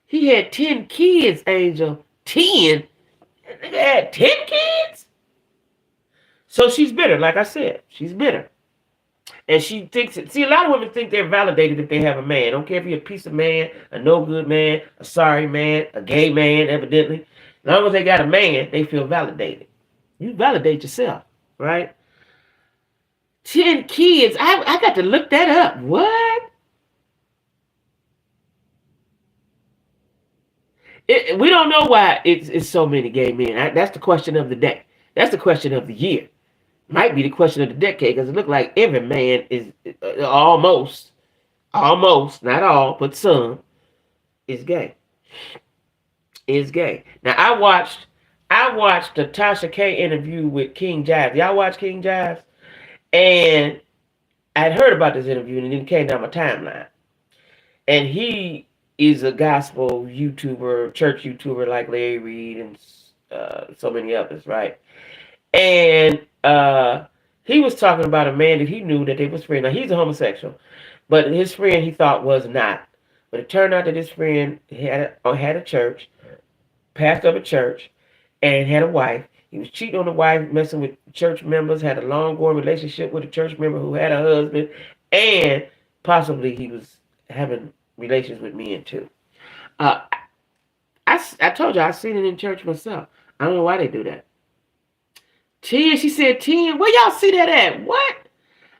He had 10 kids, Angel. 10? That nigga had 10 kids? So she's bitter, like I said. She's bitter. And she thinks it. See, a lot of women think they're validated if they have a man. Don't care if you're a piece of man, a no good man, a sorry man, a gay man, evidently. As long as they got a man, they feel validated. You validate yourself, right? 10 kids. I got to look that up. What? We don't know why it's so many gay men. That's the question of the day. That's the question of the year. Might be the question of the decade because it looked like every man is almost, not all, but some is gay. Is gay. Now I watched the Tasha K interview with King Jives. Y'all watch King Jives? And I'd heard about this interview and it came down my timeline. And he is a gospel YouTuber, church YouTuber like Larry Reed and so many others, right? And he was talking about a man that he knew that they was friends. Now he's a homosexual, but his friend he thought was not. But it turned out that his friend had a church, pastor of a church, and had a wife. He was cheating on the wife, messing with church members, had a long-going relationship with a church member who had a husband, and possibly he was having relations with men too. Uh, I told you I seen it in church myself. I don't know why they do that. 10, she said 10. Where y'all see that at? What?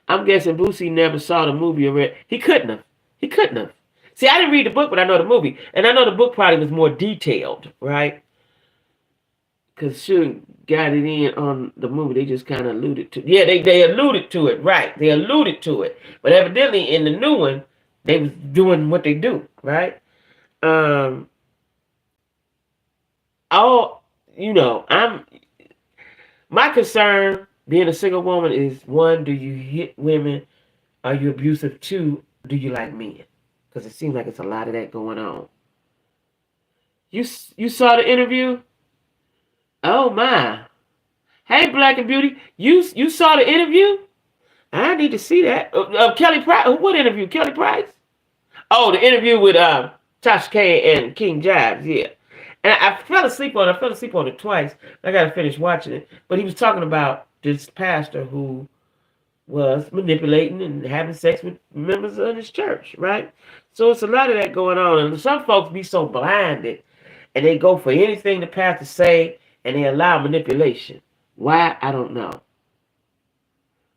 I'm guessing Boosie never saw the movie already. He couldn't have. He couldn't have. See, I didn't read the book, but I know the movie. And I know the book probably was more detailed, right? Because she got it in on the movie. They just kind of alluded to it. Yeah, they alluded to it, right. They alluded to it. But evidently in the new one, they was doing what they do, right? My concern being a single woman is, one, do you hit women? Are you abusive? Two, do you like men? Because it seems like it's a lot of that going on. You saw the interview? Oh my! Hey, Black and Beauty, you saw the interview? I need to see that. Kelly Price. What interview? Kelly Price? Oh, the interview with Tasha K and King Jives. Yeah. And I fell asleep on it. I fell asleep on it twice. I got to finish watching it. But he was talking about this pastor who was manipulating and having sex with members of his church, right? So it's a lot of that going on. And some folks be so blinded and they go for anything the pastor say and they allow manipulation. Why? I don't know.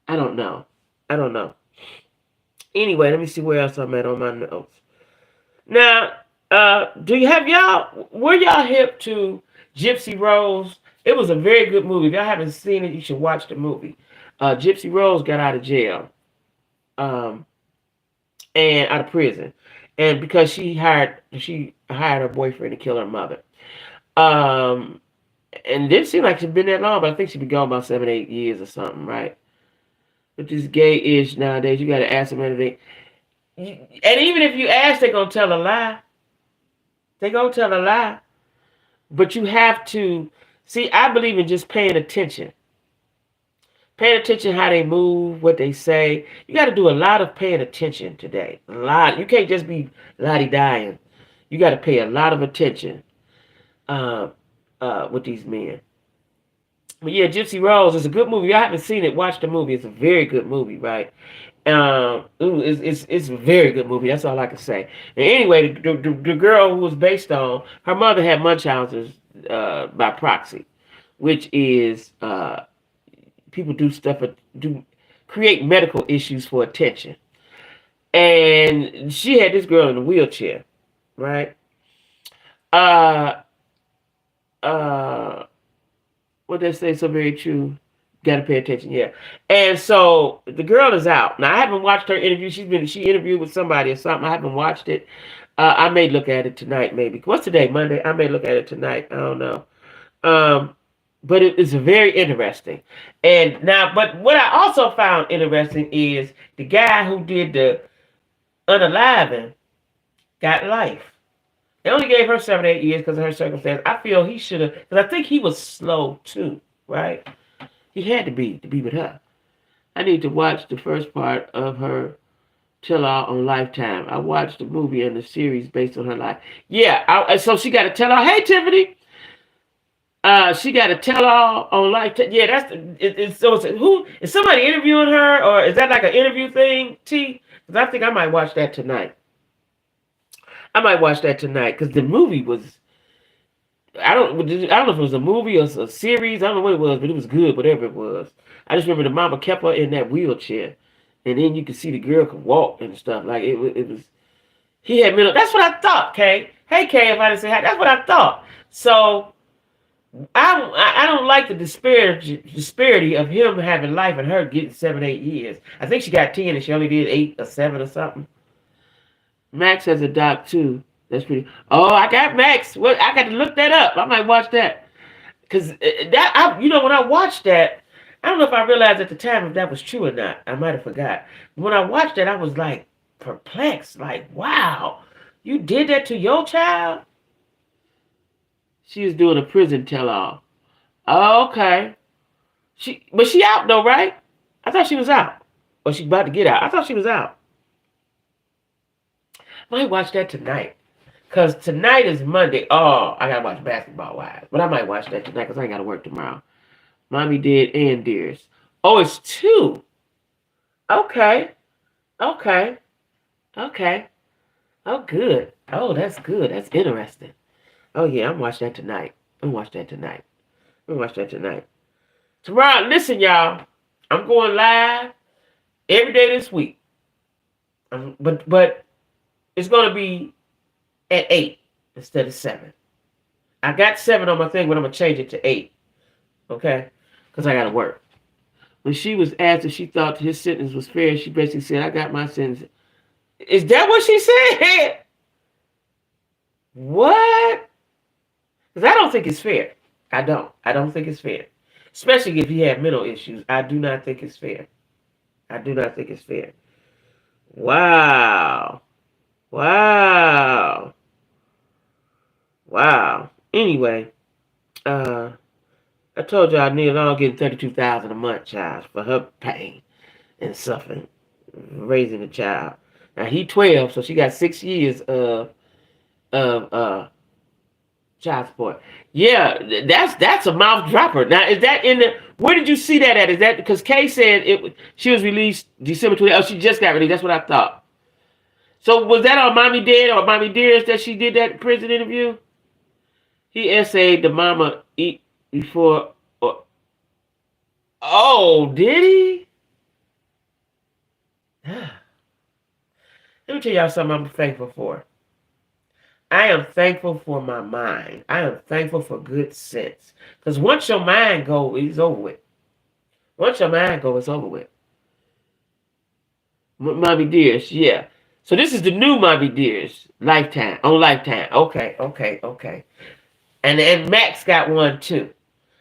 I don't know. Anyway, let me see where else I'm at on my notes. Now, were y'all hip to Gypsy Rose? It was a very good movie. If y'all haven't seen it, you should watch the movie. Gypsy Rose got out of jail, and out of prison, and because she hired her boyfriend to kill her mother. And it didn't seem like she'd been that long, but I think she'd been gone about 7, 8 years or something, right? With this gay-ish nowadays, you got to ask them anything. And even if you ask, they're going to tell a lie. They're going to tell a lie. But you have to... See, I believe in just paying attention. Paying attention how they move, what they say. You got to do a lot of paying attention today. A lot. You can't just be lottie-dying. You got to pay a lot of attention with these men. But yeah, Gypsy Rose is a good movie. I haven't seen it. Watch the movie. It's a very good movie, right? It's a very good movie. That's all I can say. And anyway, the girl who was based on, her mother had Munchausen's by proxy, which is people do stuff, create medical issues for attention. And she had this girl in a wheelchair, right? What they say so very true. Got to pay attention, yeah. And so the girl is out. Now I haven't watched her interview. She interviewed with somebody or something. I haven't watched it. I may look at it tonight, maybe. What's today? Monday. I may look at it tonight. I don't know. But it's very interesting. And now, but what I also found interesting is the guy who did the unaliving got life. They only gave her 7, 8 years because of her circumstance. I feel he should have, because I think he was slow too, right? He had to be with her. I need to watch the first part of her tell-all on Lifetime. I watched the movie and the series based on her life. Yeah, so she got to tell her, hey, Tiffany, She got a tell-all on life. Yeah, that's so. Who is somebody interviewing her, or is that like an interview thing? T? Because I think I might watch that tonight. I might watch that tonight because the movie was. I don't know if it was a movie or a series. I don't know what it was, but it was good. Whatever it was, I just remember the mama kept her in that wheelchair, and then you could see the girl could walk and stuff. Like it was. He had mental. That's what I thought, Kay. Hey, Kay, if I didn't say hi, that's what I thought. So I don't like the disparity of him having life and her getting 7, 8 years. I think she got 10 and she only did 8 or 7 or something. Max has a doc too. That's pretty. Oh, I got Max. What? I got to look that up. I might watch that because when I watched that, I don't know if I realized at the time if that was true or not. I might have forgot. When I watched that, I was like perplexed. Like, wow, you did that to your child? She was doing a prison tell-all. Oh, okay. But she out though, right? I thought she was out. Or she about to get out. I thought she was out. Might watch that tonight. Because tonight is Monday. Oh, I got to watch Basketball Wives. But I might watch that tonight because I ain't got to work tomorrow. Mommy Did and Dearest. Oh, it's 2. Okay. Okay. Okay. Oh, good. Oh, that's good. That's interesting. Oh, yeah, I'm watching that tonight. I'm watch that tonight. Tomorrow, listen, y'all. I'm going live every day this week. But it's going to be at 8 instead of 7. I got 7 on my thing, but I'm going to change it to 8. Okay? Because I got to work. When she was asked if she thought his sentence was fair, she basically said, I got my sentence. Is that what she said? What? Because I don't think it's fair. I don't think it's fair. Especially if he had mental issues. I do not think it's fair. Wow. Anyway, I told y'all Neil Long getting $32,000 a month, child, for her pain and suffering raising a child. Now he 12, so she got 6 years of child support. Yeah, that's a mouth dropper. Now is that in the? Where did you see that at? Is that because Kay said she was released December 20th? Oh, she just got released. That's what I thought. So was that on Mommy Dead or Mommy Dearest that she did that prison interview? He essayed the mama eat before. Oh, did he? Let me tell y'all something I'm thankful for. I am thankful for my mind. I am thankful for good sense. Because once your mind goes, it's over with. Once your mind goes, it's over with. Mommy Dearest, yeah. So this is the new Mommy Dearest. Lifetime. On Lifetime. Okay. And Max got one too.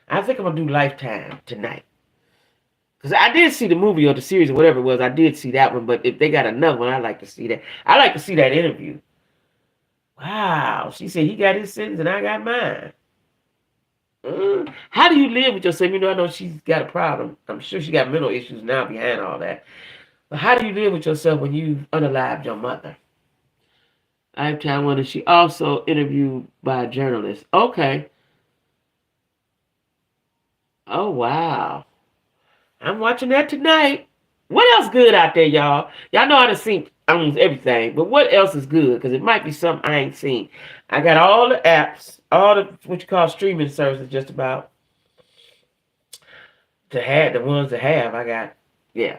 I think I'm going to do Lifetime tonight. Because I did see the movie or the series or whatever it was. I did see that one. But if they got another one, I'd like to see that. I like to see that interview. Wow. She said he got his sentence and I got mine. How do you live with yourself? You know, I know she's got a problem. I'm sure she got mental issues now behind all that. But how do you live with yourself when you've unalived your mother? Lifetime one, and she also interviewed by a journalist. Okay. Oh, wow. I'm watching that tonight. What else good out there, y'all? Y'all know how to see almost everything, but what else is good? Because it might be something I ain't seen. I got all the apps, all the what you call streaming services, just about to have the ones to have. I got, yeah.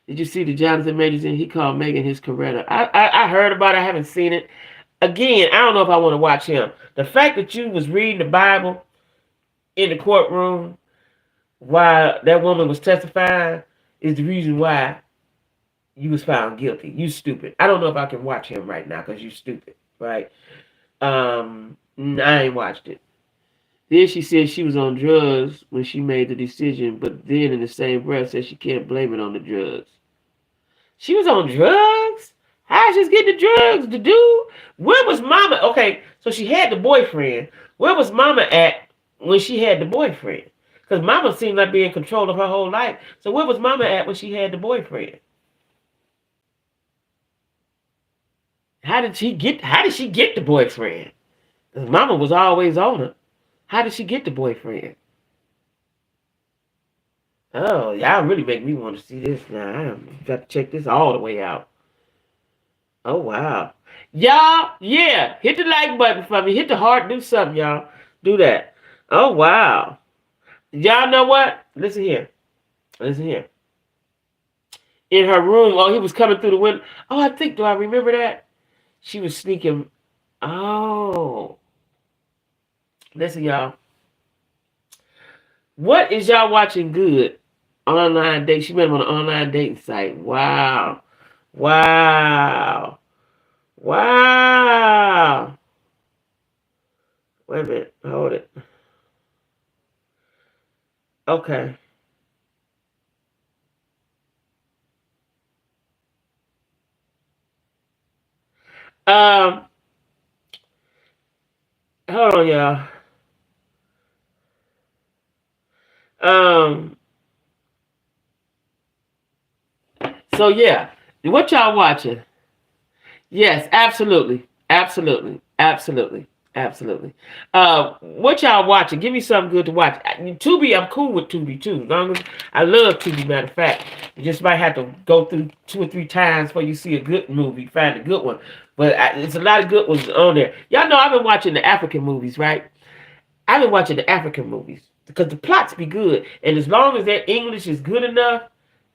Did you see the Jonathan Majors in? He called Megan his Coretta. I heard about it. I haven't seen it. Again, I don't know if I want to watch him. The fact that you was reading the Bible in the courtroom while that woman was testifying is the reason why you was found guilty. You stupid. I don't know if I can watch him right now because you stupid, right? I ain't watched it. Then she said she was on drugs when she made the decision, but then in the same breath said she can't blame it on the drugs. She was on drugs? How she getting the drugs to do? Where was Mama? Okay, so she had the boyfriend. Where was Mama at when she had the boyfriend? Because Mama seemed like being in control of her whole life. So where was Mama at when she had the boyfriend? How did she get the boyfriend? Because Mama was always on her. How did she get the boyfriend? Oh, y'all really make me want to see this now. I got to check this all the way out. Oh, wow. Y'all, yeah, hit the like button for me. Hit the heart. Do something, y'all. Do that. Oh, wow. Y'all know what? Listen here. Listen here. In her room, oh, he was coming through the window. Oh, do I remember that? She was sneaking. Oh. Listen, y'all. What is y'all watching good? Online date. She met him on an online dating site. Wow. Wow. Wow. Wait a minute. Hold it. Okay. Um, hold on, y'all. Um, so yeah. What y'all watching? Yes, absolutely. Absolutely. Absolutely. Absolutely. What y'all watching? Give me something good to watch. Tubi, I'm cool with Tubi too. As long as I love Tubi, matter of fact. You just might have to go through 2 or 3 times before you see a good movie, find a good one. But it's a lot of good ones on there. Y'all know I've been watching the African movies, right? I've been watching the African movies because the plots be good. And as long as their English is good enough,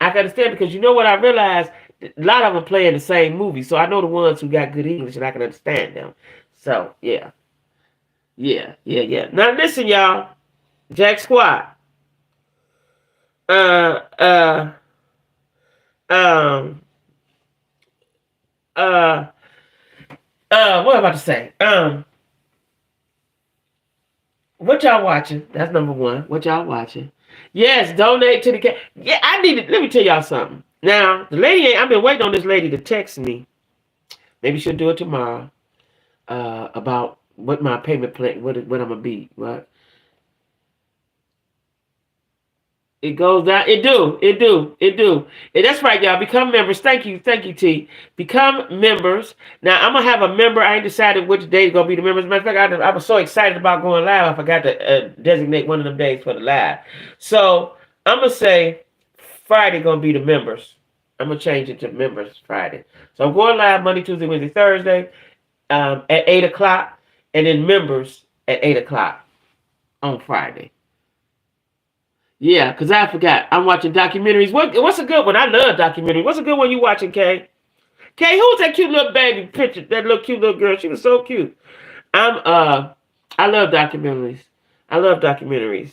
I can understand because you know what I realized? A lot of them play in the same movie. So I know the ones who got good English and I can understand them. So, yeah. Yeah, yeah, yeah. Now listen, y'all. Jack Squad. Uh, uh, um, uh, what am I about to say? What y'all watching? That's number one. What y'all watching? Yes, donate to the cat. Yeah, I need to. Let me tell y'all something. Now, the lady, I've been waiting on this lady to text me. Maybe she'll do it tomorrow. About what my payment plan, what I'm gonna be, right? It goes down. It do. And that's right, y'all. Become members. Thank you, T. Become members. Now I'm gonna have a member. I ain't decided which day is gonna be the members. Matter of fact, I was so excited about going live. I forgot to designate one of them days for the live. So I'm gonna say Friday gonna be the members. I'm gonna change it to members Friday. So I'm going live Monday, Tuesday, Wednesday, Thursday, at 8 o'clock, and then members at 8 o'clock on Friday. Yeah, because I forgot. I'm watching documentaries. What's a good one? I love documentaries. What's a good one you watching, Kay? Kay, who's that cute little baby picture? That little cute little girl. She was so cute. I love documentaries. I love documentaries.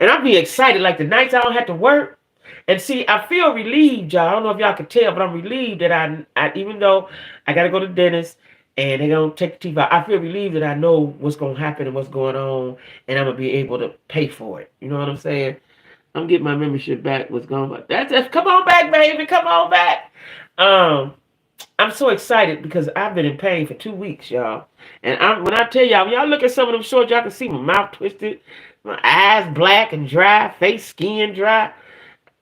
And I'll be excited like the nights I don't have to work. And see, I feel relieved, y'all. I don't know if y'all can tell, but I'm relieved that I even though I gotta go to the dentist and they're gonna take the teeth out, I feel relieved that I know what's gonna happen and what's going on, and I'm gonna be able to pay for it. You know what I'm saying? I'm getting my membership back. What's going on? That's it. Come on back, baby. Come on back. Um, I'm so excited because I've been in pain for 2 weeks, y'all. And when I tell y'all, when y'all look at some of them shorts, y'all can see my mouth twisted, my eyes black and dry, face skin dry.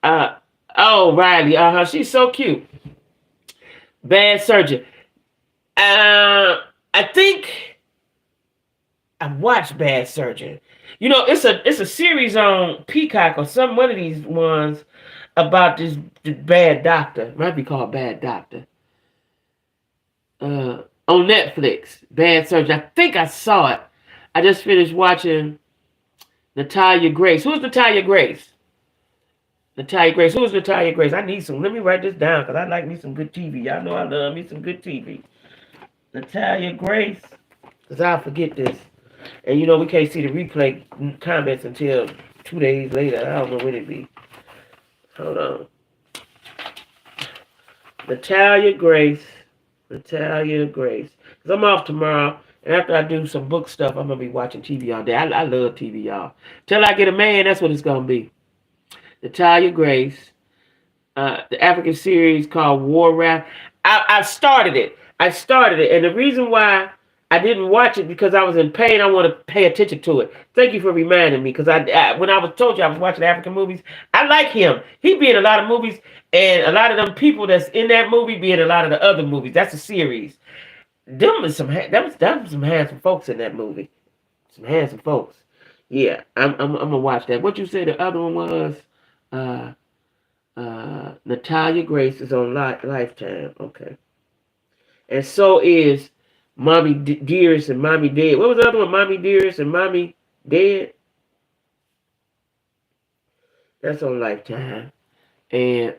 Uh, oh, Riley, she's so cute. Bad surgeon. I think I watched Bad Surgeon. You know, it's a series on Peacock or some one of these ones about this bad doctor. It might be called Bad Doctor. On Netflix, Bad Surgeon. I think I saw it. I just finished watching Natalia Grace. Who's Natalia Grace? Natalia Grace. Who's Natalia Grace? I need some. Let me write this down because I like me some good TV. Y'all know I love me some good TV. Natalia Grace. Because I'll forget this. And you know, we can't see the replay comments until 2 days later. I don't know when it be. Hold on. Natalia Grace. Natalia Grace. Because I'm off tomorrow. And after I do some book stuff, I'm going to be watching TV all day. I love TV, y'all. Till I get a man, that's what it's going to be. Natalia Grace. The African series called War Raft. I started it. And the reason why I didn't watch it because I was in pain. I want to pay attention to it. Thank you for reminding me because when I was told you I was watching African movies, I like him. He be in a lot of movies, and a lot of them people that's in that movie be in a lot of the other movies. That's a series. Them was some handsome folks in that movie. Some handsome folks. Yeah, I'm gonna watch that. What you say the other one was? Uh, Natalia Grace is on Lifetime. Okay, and so is Mommy Dearest and Mommy Dead. What was the other one? Mommy Dearest and Mommy Dead. That's on Lifetime. And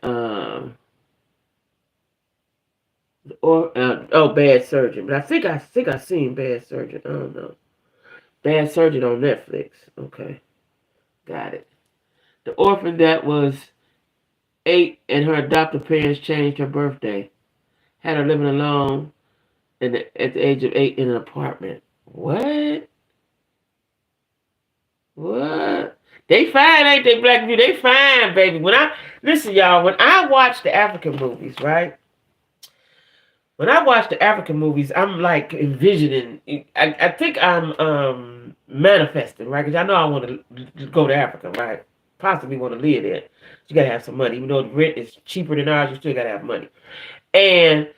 or oh, Bad Surgeon. But I think I seen Bad Surgeon. I don't know. Bad Surgeon on Netflix. Okay, got it. The orphan that was 8 and her adoptive parents changed her birthday. Had her living alone at the age of 8 in an apartment. What? What? They fine, ain't they, black people? They fine, baby. Listen, y'all, when I watch the African movies, right? When I watch the African movies, I'm like envisioning. I think I'm manifesting, right? Because I know I want to go to Africa, right? Possibly want to live there. You gotta have some money, even though the rent is cheaper than ours. You still gotta have money. And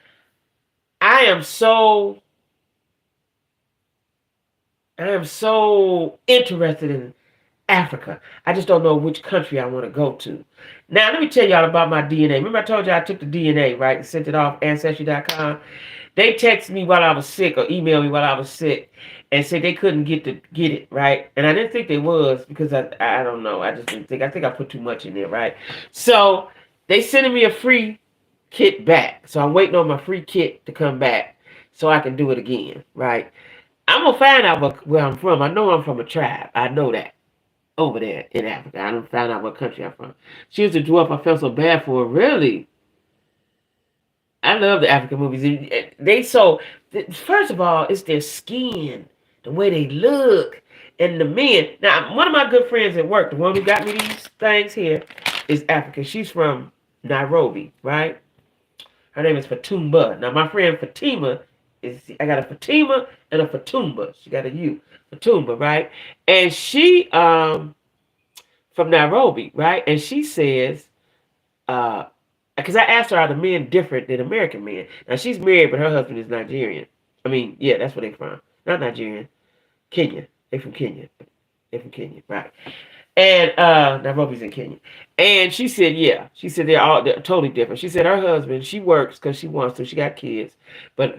I am so, I am so interested in Africa. I just don't know which country I want to go to. Now, let me tell y'all about my DNA. Remember I told you I took the DNA, right? And sent it off Ancestry.com. They texted me while I was sick or emailed me while I was sick and said they couldn't get it, right? And I didn't think they was because I don't know. I just didn't think. I think I put too much in there, right? So they sending me a free kit back. So I'm waiting on my free kit to come back so I can do it again, right? I'm going to find out where I'm from. I know I'm from a tribe. I know that over there in Africa. I don't find out what country I'm from. She was a dwarf. I felt so bad for her. Really? I love the African movies. First of all, it's their skin, the way they look, and the men. Now, one of my good friends at work, the one who got me these things here, is African. She's from Nairobi, right? Her name is Fatumba. Now, my friend Fatima I got a Fatima and a Fatumba. She got a U. Fatumba, right? And she, from Nairobi, right? And she says, because I asked her, are the men different than American men? Now, she's married, but her husband is Nigerian. I mean, yeah, that's where they're from. Not Nigerian. Kenya. They're from Kenya. They're from Kenya, right? And Nairobi's in Kenya. And she said, yeah. She said they're totally different. She said her husband, she works because she wants to. She got kids. But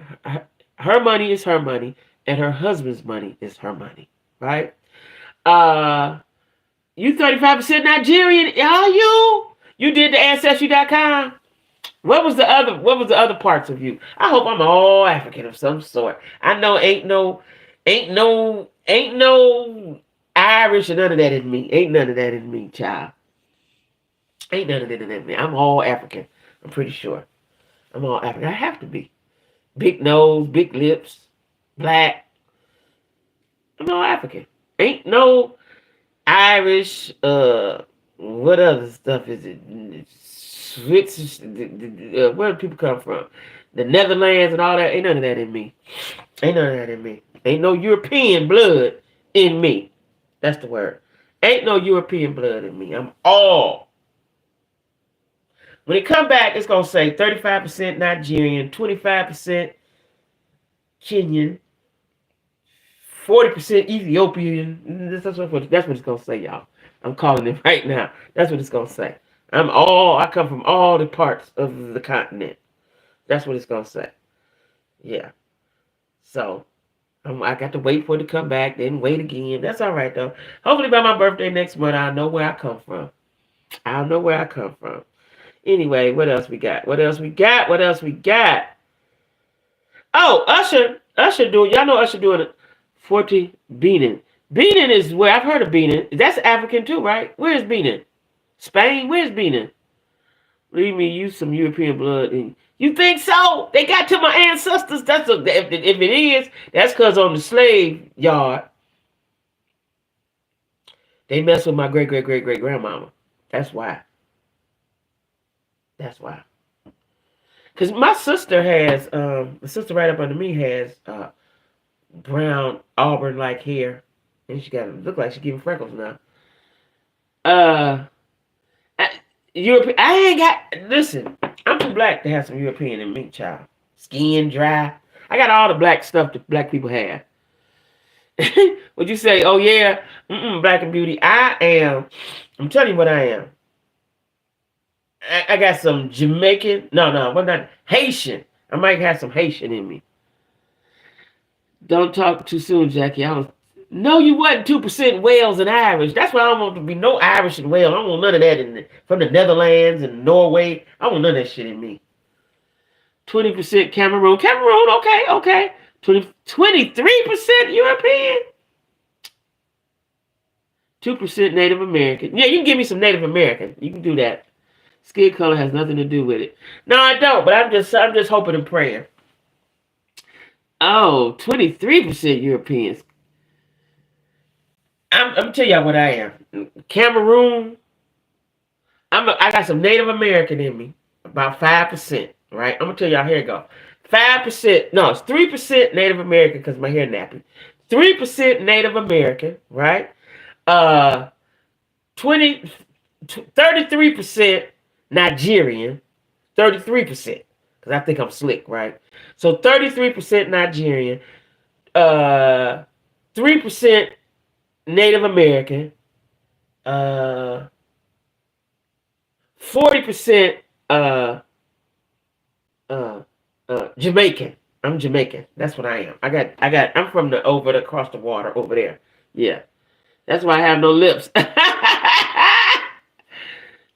her money is her money, and her husband's money is her money, right? You 35% Nigerian, are you? You did the Ancestry.com? What was the other parts of you? I hope I'm all African of some sort. I know ain't no Irish or none of that in me. Ain't none of that in me, child. Ain't none of that in me. I'm all African. I'm pretty sure. I'm all African. I have to be. Big nose, big lips, black. I'm all African. Ain't no Irish, what other stuff is it? Swiss, where do people come from? The Netherlands and all that. Ain't none of that in me. Ain't none of that in me. Ain't no European blood in me. That's the word. Ain't no European blood in me. I'm all. When it come back, it's going to say 35% Nigerian, 25% Kenyan, 40% Ethiopian. That's what it's going to say, y'all. I'm calling it right now. That's what it's going to say. I come from all the parts of the continent. That's what it's going to say. Yeah. So, I got to wait for it to come back, then wait again. That's all right, though. Hopefully by my birthday next month, I'll know where I come from. I'll know where I come from. Anyway, what else we got? What else we got? Oh, Usher doing, y'all know Usher doing 40 Benin. Benin is where, I've heard of Benin. That's African too, right? Where is Benin? Spain? Where's Benin? Leave me use some European blood. You think so? They got to my ancestors. If it is, that's because on the slave yard, they mess with my great great great great grandmama. That's why. That's why. Because my sister has, the sister right up under me has brown auburn like hair, and she got to look like she's getting freckles now. European. I ain't got. Listen, I'm too black to have some European in me, child. Skin dry. I got all the black stuff that black people have. Would you say, oh yeah, black and beauty? I'm telling you what I am. I got some Jamaican. No, what not Haitian. I might have some Haitian in me. Don't talk too soon, Jackie. No, you wasn't 2% Wales and Irish. That's why I don't want to be no Irish and Wales. I don't want none of that from the Netherlands and Norway. I want none of that shit in me. 20% Cameroon. Cameroon, okay. 23% European. 2% Native American. Yeah, you can give me some Native American. You can do that. Skin color has nothing to do with it. No, I don't, but I'm just hoping and praying. Oh, 23% Europeans. I'm gonna tell y'all what I am. Cameroon. I got some Native American in me. About 5%. Right? I'm gonna tell y'all, here it go. 5%, no, it's 3% Native American because my hair nappy. 3% Native American, right? 33% Nigerian, 33%, because I think I'm slick, right? So 33% Nigerian, 3% Native American, 40% Jamaican. I'm Jamaican. That's what I am. I'm from across the water over there. Yeah. That's why I have no lips.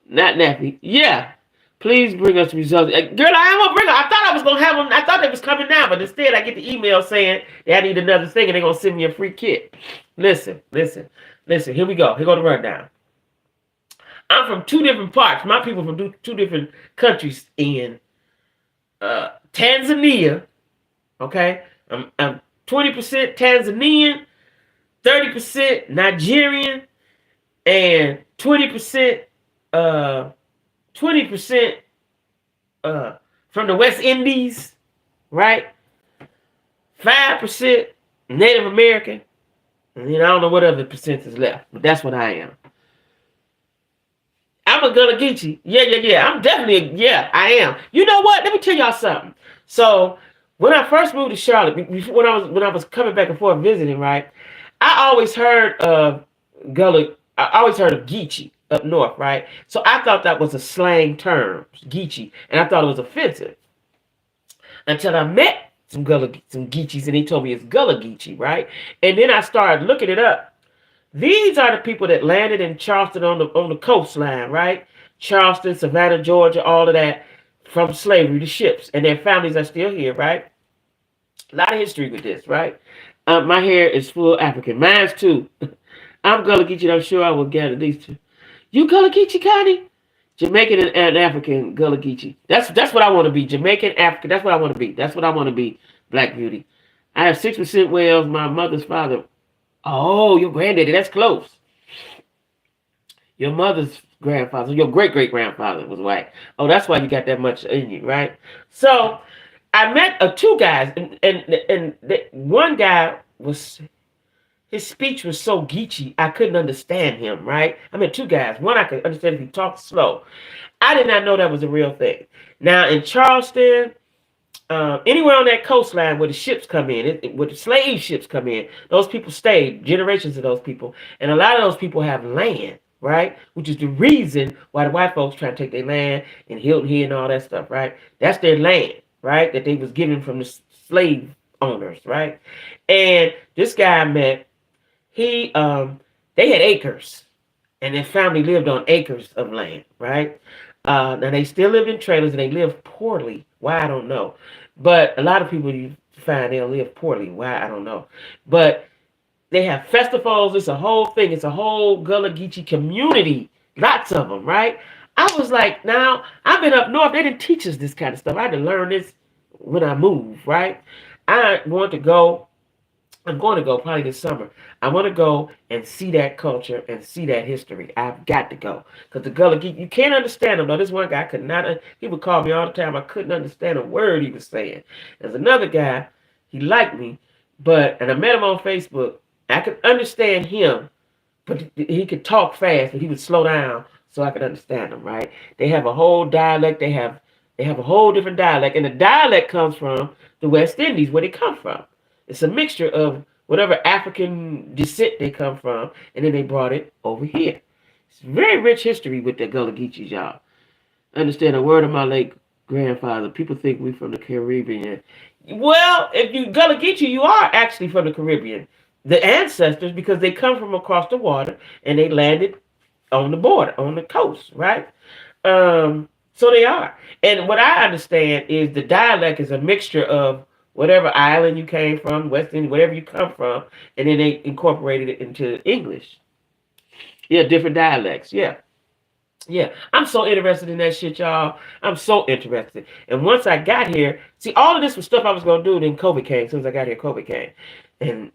Not nappy. Yeah. Please bring us results. Girl, I am gonna bring them. I thought I was gonna have them. I thought they was coming now, but instead I get the email saying that I need another thing and they're gonna send me a free kit. Listen. Here we go. Here go the rundown. I'm from two different parts. My people from two different countries in Tanzania. Okay, I'm 20% Tanzanian, 30% Nigerian, and 20% 20% from the West Indies, right? 5% Native American, and then I don't know what other percent is left, but that's what I am. I'm a Gullah Geechee. Yeah. I'm definitely I am. You know what? Let me tell y'all something. So when I first moved to Charlotte, when I was coming back and forth visiting, right? I always heard of Gullah. I always heard of Geechee up north, right? So I thought that was a slang term, Geechee, and I thought it was offensive until I met some Geechees, and they told me it's Gullah Geechee, right? And then I started looking it up. These are the people that landed in Charleston on the coastline, right? Charleston, Savannah, Georgia, all of that, from slavery to ships. And their families are still here, right? A lot of history with this, right? My hair is full African. Mine's too. I'm Gullah Geechee. I'm sure I will gather these two. You Gullah Geechee, Connie? Jamaican and African Gullah Geechee. That's what I want to be. Jamaican, African. That's what I want to be. That's what I want to be. Black Beauty. I have 6% Wales. My mother's father. Oh, your granddaddy, that's close. Your mother's grandfather, your great-great-grandfather was white. Oh, that's why you got that much in you, right? So I met two guys, and one guy his speech was so Geechee, I couldn't understand him, right? I met two guys. One I could understand if he talked slow. I did not know that was a real thing. Now in Charleston, anywhere on that coastline where the ships come in, where the slave ships come in, those people stayed, generations of those people. And a lot of those people have land, right? Which is the reason why the white folks try to take their land and Hilton Head and all that stuff, right? That's their land, right? That they was given from the slave owners, right? And this guy I met, they had acres. And their family lived on acres of land, right? Now they still live in trailers and they live poorly. Why, I don't know. But a lot of people you find they'll live poorly. Why, I don't know. But they have festivals. It's a whole thing. It's a whole Gullah Geechee community. Lots of them, right? I was like, now, I've been up north. They didn't teach us this kind of stuff. I had to learn this when I moved, right? I'm going to go probably this summer. I want to go and see that culture and see that history. I've got to go. Because the Gullah Geechee, you can't understand them. Though this one guy could not, he would call me all the time. I couldn't understand a word he was saying. There's another guy, he liked me, and I met him on Facebook. I could understand him, but he could talk fast, but he would slow down so I could understand him, right? They have a whole dialect. They have a whole different dialect. And the dialect comes from the West Indies, where they come from. It's a mixture of whatever African descent they come from, and then they brought it over here. It's very rich history with the Gullah Geechees, y'all. Understand a word of my late grandfather. People think we from the Caribbean. Well, if you Gullah Geechee, you are actually from the Caribbean. The ancestors, because they come from across the water and they landed on the border, on the coast, right? So they are. And what I understand is the dialect is a mixture of whatever island you came from, West Indies, whatever you come from, and then they incorporated it into English. Yeah, different dialects. Yeah. Yeah, I'm so interested in that shit, y'all. I'm so interested. And once I got here, see, all of this was stuff I was gonna do. Then COVID came. As soon as I got here, COVID came, and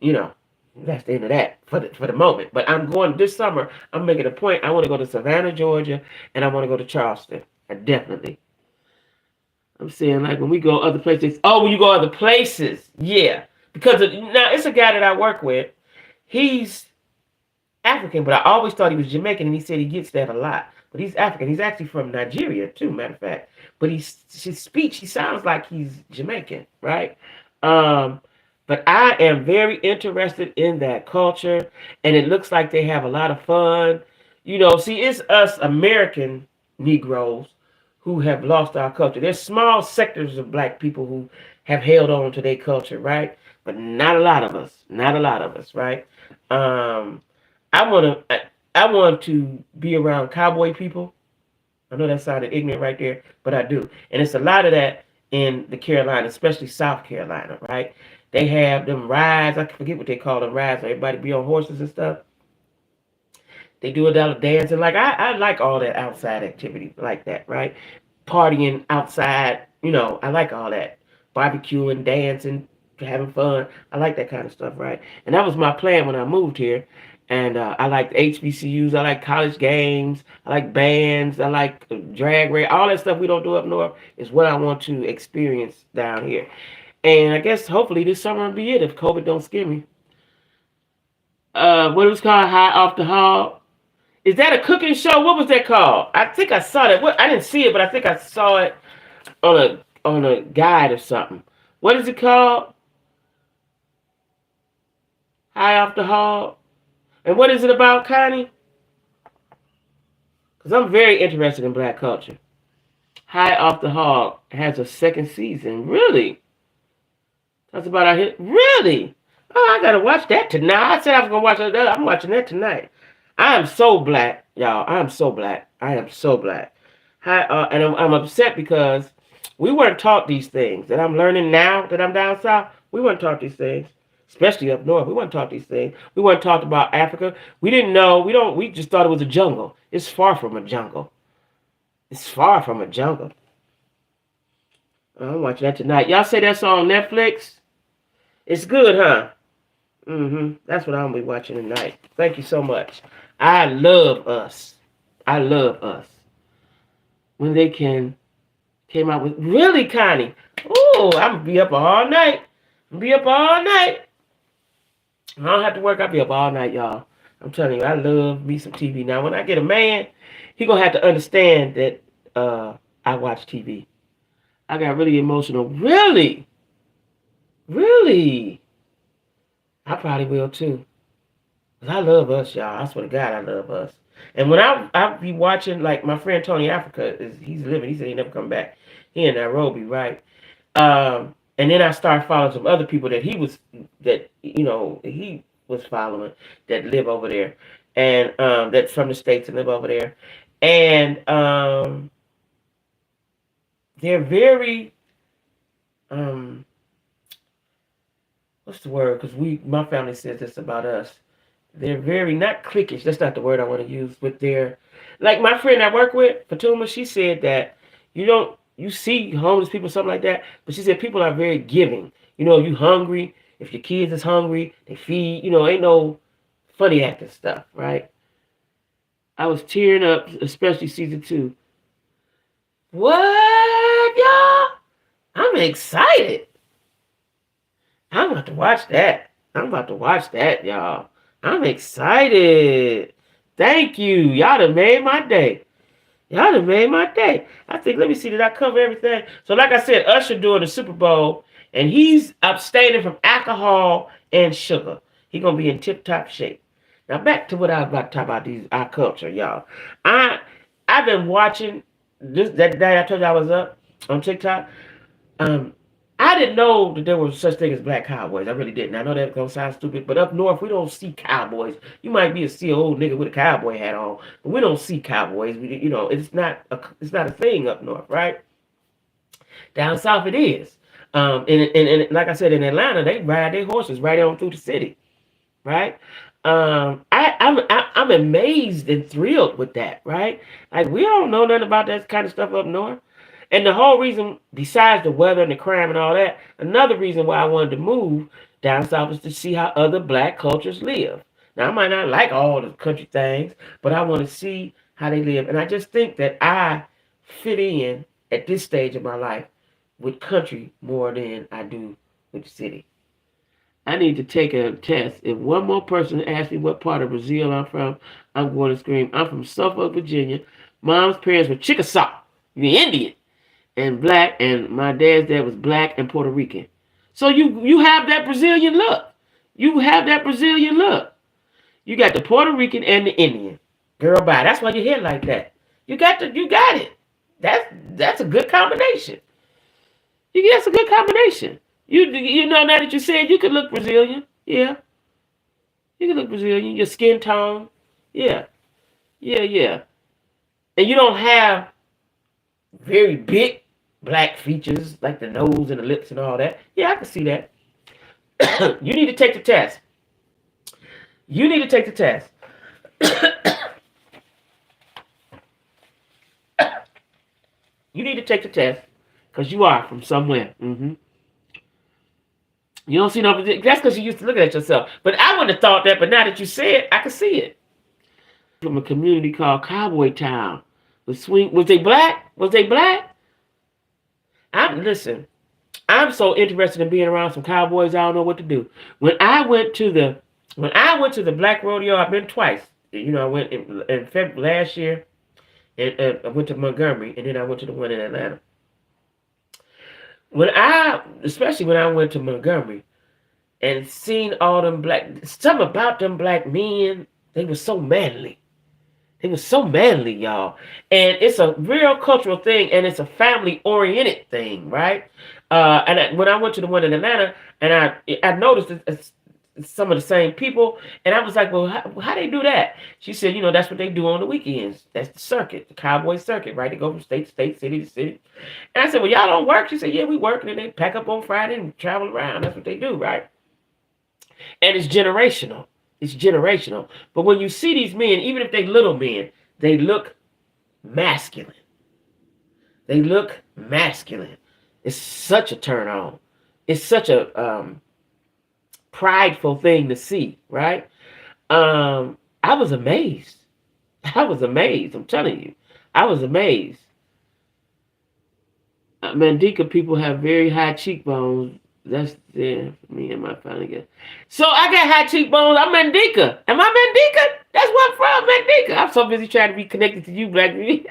that's the end of that for the moment. But I'm going this summer. I'm making a point. I want to go to Savannah, Georgia, and I want to go to Charleston. I definitely. I'm saying like when we go other places. Oh, when you go other places, yeah. Because now it's a guy that I work with. He's African, but I always thought he was Jamaican, and he said he gets that a lot. But he's African. He's actually from Nigeria, too, matter of fact. But his speech, he sounds like he's Jamaican, right? Um, but I am very interested in that culture, and it looks like they have a lot of fun. See, it's us American Negroes who have lost our culture. There's small sectors of black people who have held on to their culture, right? But not a lot of us. Not a lot of us, right? Um, I want to be around cowboy people. I know that sounded ignorant right there, but I do. And it's a lot of that in the Carolinas, especially South Carolina, right? They have them rides. I forget what they call them rides. Everybody be on horses and stuff. They do a lot of dancing. Like I like all that outside activity like that, right? Partying outside, I like all that. Barbecuing, dancing, having fun. I like that kind of stuff, right? And that was my plan when I moved here. And I like HBCUs. I like college games. I like bands. I like drag race. All that stuff we don't do up north is what I want to experience down here. And I guess hopefully this summer will be it if COVID don't scare me. What it was called, High Off the Hog. Is that a cooking show? What was that called? I think I saw that. I didn't see it, but I think I saw it on a guide or something. What is it called? High Off the Hog. And what is it about, Connie? Because I'm very interested in black culture. High Off the Hog has a second season. Really? That's about our hit. Really? Oh, I gotta watch that tonight. I said I was gonna watch that. I'm watching that tonight. I am so black, y'all. I am so black. I am so black. And I'm upset because we weren't taught these things that I'm learning now that I'm down south. We weren't taught these things, especially up north. We weren't taught these things. We weren't taught about Africa. We didn't know. We just thought it was a jungle. It's far from a jungle. It's far from a jungle. I'm watching that tonight. Y'all say that's on Netflix? It's good, huh? That's what I'm gonna be watching tonight. Thank you so much. I love us. I love us. When they came out with really Connie. Oh, I'm gonna be up all night. Be up all night. I don't have to work. I'll be up all night, y'all. I'm telling you, I love me some TV. Now, when I get a man, he gonna have to understand that I watch TV. I got really emotional. Really? Really? I probably will too. Cause I love us, y'all. I swear to God, I love us. And when I be watching, like my friend Tony Africa, he's living. He said he never come back. He in Nairobi, right? And then I started following some other people that he was following that live over there, and that's from the States and live over there, and they're very what's the word? Because my family says this about us. They're very not cliquish. That's not the word I want to use. But they're like my friend I work with, Fatuma. She said that you see homeless people, something like that. But she said people are very giving. You hungry. If your kids is hungry, they feed. Ain't no funny acting stuff, right? I was tearing up, especially season 2. What, y'all? I'm excited. I'm about to watch that. Y'all. I'm excited. Thank you. Y'all done made my day. I think, let me see, did I cover everything? So like I said, Usher doing the Super Bowl, and he's abstaining from alcohol and sugar. He gonna be in tip-top shape. Now back to what I was about to talk about our culture, y'all. I've been watching this that day I told you I was up on TikTok. Um, I didn't know that there was such thing as black cowboys. I really didn't. I know that's gonna sound stupid, but up north we don't see cowboys. You might see an old nigga with a cowboy hat on, but we don't see cowboys. It's not a thing up north, right? Down south it is. And like I said, in Atlanta, they ride their horses right on through the city, right? I'm amazed and thrilled with that, right? Like we don't know nothing about that kind of stuff up north. And the whole reason, besides the weather and the crime and all that, another reason why I wanted to move down south is to see how other black cultures live. Now I might not like all the country things, but I want to see how they live. And I just think that I fit in at this stage of my life with country more than I do with the city. I need to take a test. If one more person asks me what part of Brazil I'm from, I'm going to scream. I'm from Suffolk, Virginia. Mom's parents were Chickasaw, the Indian, and black, and my dad's dad was black and Puerto Rican. So you have that Brazilian look. You have that Brazilian look. You got the Puerto Rican and the Indian. Girl, bye. That's why your hair like that. You got it. That's a good combination. That's a good combination. You know, now that you said, you could look Brazilian. Yeah. You could look Brazilian. Your skin tone. Yeah. Yeah. And you don't have very big black features like the nose and the lips and all that. Yeah, I can see that. You need to take the test. You need to take the test. You need to take the test because you are from somewhere. Mm-hmm. You don't see no. That's because you used to look at yourself. But I wouldn't have thought that. But now that you say it, I can see it. From a community called Cowboy Town. Was they black? Was they black? Listen. I'm so interested in being around some cowboys. I don't know what to do. When I went to the Black Rodeo, I've been twice. You know, I went in February last year, and I went to Montgomery, and then I went to the one in Atlanta. Especially when I went to Montgomery and seen all them something about them black men, they were so manly. They were so manly, y'all. And it's a real cultural thing, and it's a family-oriented thing, right? When I went to the one in Atlanta, and I noticed it's some of the same people, and I was like, well, how they do that? She said, that's what they do on the weekends. That's the circuit, the cowboy circuit, right? They go from state to state, city to city. And I said, well, y'all don't work? She said, yeah, we work, and then they pack up on Friday and travel around. That's what they do, right? And it's generational. It's generational. But when you see these men, even if they little men, they look masculine. They look masculine. It's such a turn on. It's such a prideful thing to see, right? I was amazed. I'm telling you. I was amazed. Mandinka people have very high cheekbones. That's there for me and my family. Guess. So I got high cheekbones. I'm Mandinka. Am I Mandinka? That's where I'm from, Mandinka. I'm so busy trying to be connected to you, black people.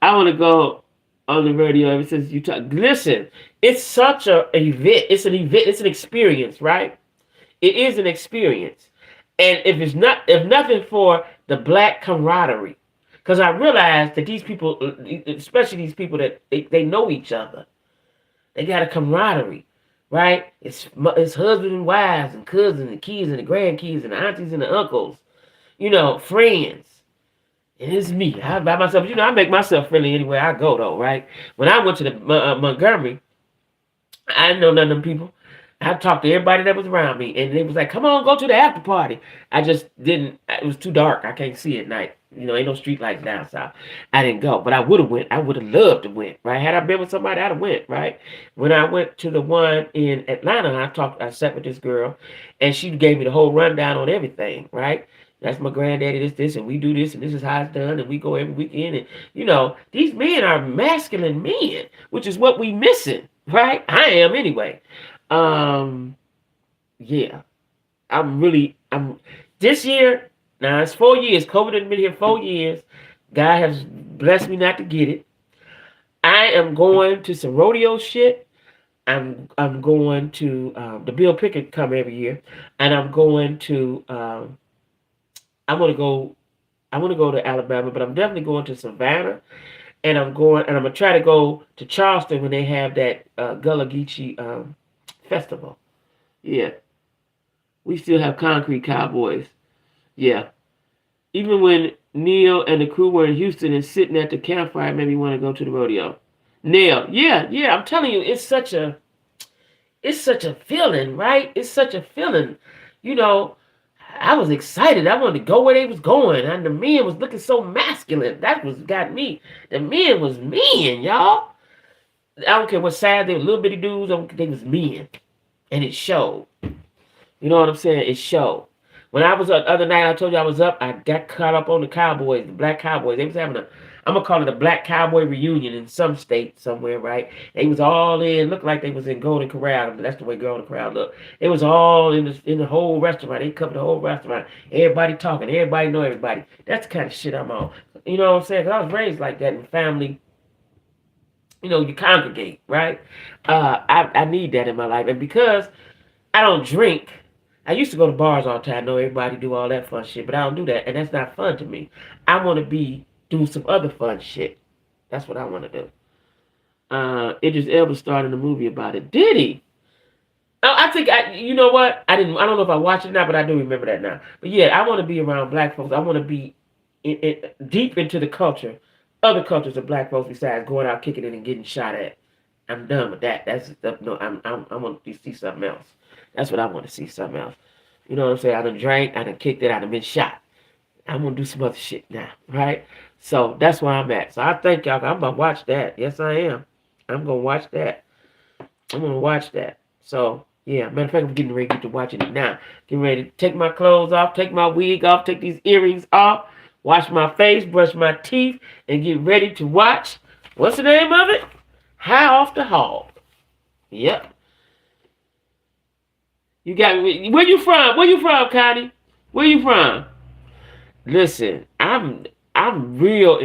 I want to go on the radio ever since you talk. Listen, it's such an event. It's an event. It's an experience, right? It is an experience. And if nothing for the black camaraderie, because I realized that these people, especially these people that they know each other. They got a camaraderie, right? It's husband and wives and cousins and kids and the grandkids and the aunties and the uncles, friends. And it's me. I by myself. I make myself friendly anywhere I go, though, right? When I went to the Montgomery, I didn't know none of them people. I talked to everybody that was around me, and they was like, come on, go to the after party. I just didn't. It was too dark. I can't see at night. Ain't no street lights down south. I didn't go, but I would have went. I would have loved to went, right? Had I been with somebody, I'd have went, right? When I went to the one in Atlanta, I sat with this girl, and she gave me the whole rundown on everything, right? That's my granddaddy, this, and we do this, and this is how it's done, and we go every weekend, and, these men are masculine men, which is what we missing, right? I am anyway. Yeah. This year, now it's 4 years. COVID has been here 4 years. God has blessed me not to get it. I am going to some rodeo shit. I'm going to the Bill Pickett come every year, and I'm going to I'm gonna go I want to go to Alabama, but I'm definitely going to Savannah, and I'm gonna try to go to Charleston when they have that Gullah Geechee festival. Yeah, we still have concrete cowboys. Yeah, even when Neil and the crew were in Houston and sitting at the campfire, made me want to go to the rodeo. Neil, yeah, yeah, I'm telling you, it's such a feeling, right? It's such a feeling. You know, I was excited. I wanted to go where they was going, and the men was looking so masculine. That was got me. The men was men, y'all. I don't care what size they were, little bitty dudes. They was men, and it showed. You know what I'm saying? It showed. When I was up the other night, I told you I was up. I got caught up on the Cowboys, the Black Cowboys. They was having I'm gonna call it a Black Cowboy reunion in some state somewhere, right? They was all in, looked like they was in Golden Corral. That's the way Golden Corral looked. It was all in the whole restaurant. They covered the whole restaurant. Everybody talking. Everybody know everybody. That's the kind of shit I'm on. You know what I'm saying? 'Cause I was raised like that in family. You congregate, right? I need that in my life, and because I don't drink. I used to go to bars all the time. I know everybody do all that fun shit, but I don't do that, and that's not fun to me. I want to be doing some other fun shit. That's what I want to do. Idris Elba started a movie about it. Did he? Oh, I think You know what? I didn't. I don't know if I watched it now, but I do remember that now. But yeah, I want to be around black folks. I want to be deep into the culture, other cultures of black folks besides going out kicking it and getting shot at. I'm done with that. That's stuff. No, I want to see something else. That's what I want to see, something else. You know what I'm saying? I done drank, I done kicked it, I done been shot. I'm gonna do some other shit now, right? So that's where I'm at. So I thank y'all. I'm gonna watch that. Yes, I am. I'm gonna watch that. I'm gonna watch that. So yeah, matter of fact, I'm getting ready to get to watching it now. Getting ready to take my clothes off, take my wig off, take these earrings off, wash my face, brush my teeth, and get ready to watch. What's the name of it? High Off the Hog. Yep. You got me. Where you from? Where you from, Connie? Where you from? Listen, I'm real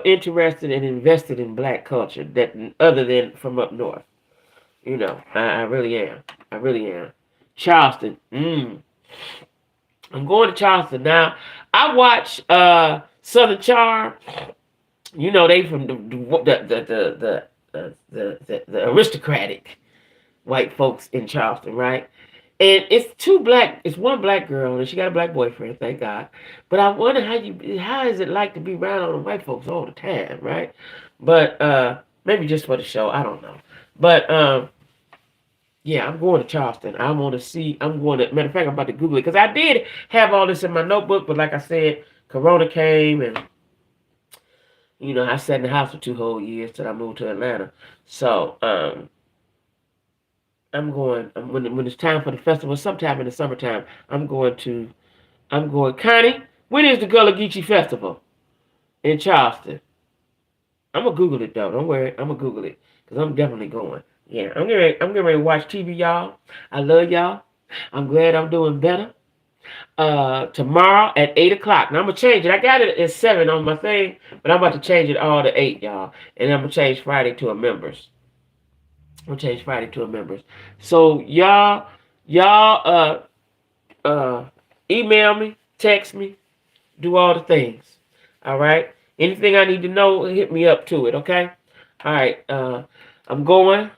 interested and invested in black culture that other than from up north. I really am. I really am. Charleston. I'm going to Charleston now. I watch Southern Charm. They from the aristocratic white folks in Charleston, right? And it's one black girl and she got a black boyfriend, thank God. But I wonder how is it like to be around all the white folks all the time, right? But maybe just for the show, I don't know. But yeah, I'm going to Charleston. Matter of fact, I'm about to Google it because I did have all this in my notebook, but like I said, Corona came and I sat in the house for 2 whole years till I moved to Atlanta. So when it's time for the festival, sometime in the summertime, Connie, when is the Gullah Geechee Festival in Charleston? I'm gonna Google it though. Don't worry, I'm gonna Google it because I'm definitely going. Yeah, I'm getting ready to watch TV, y'all. I love y'all. I'm glad I'm doing better. Tomorrow at 8 o'clock. Now I'm gonna change it. I got it at 7 on my thing, but I'm about to change it all to 8, y'all. And I'm gonna change Friday to a members. We'll change Friday to a members. So y'all email me, text me, do all the things. All right. Anything I need to know, hit me up to it. Okay. All right. I'm going.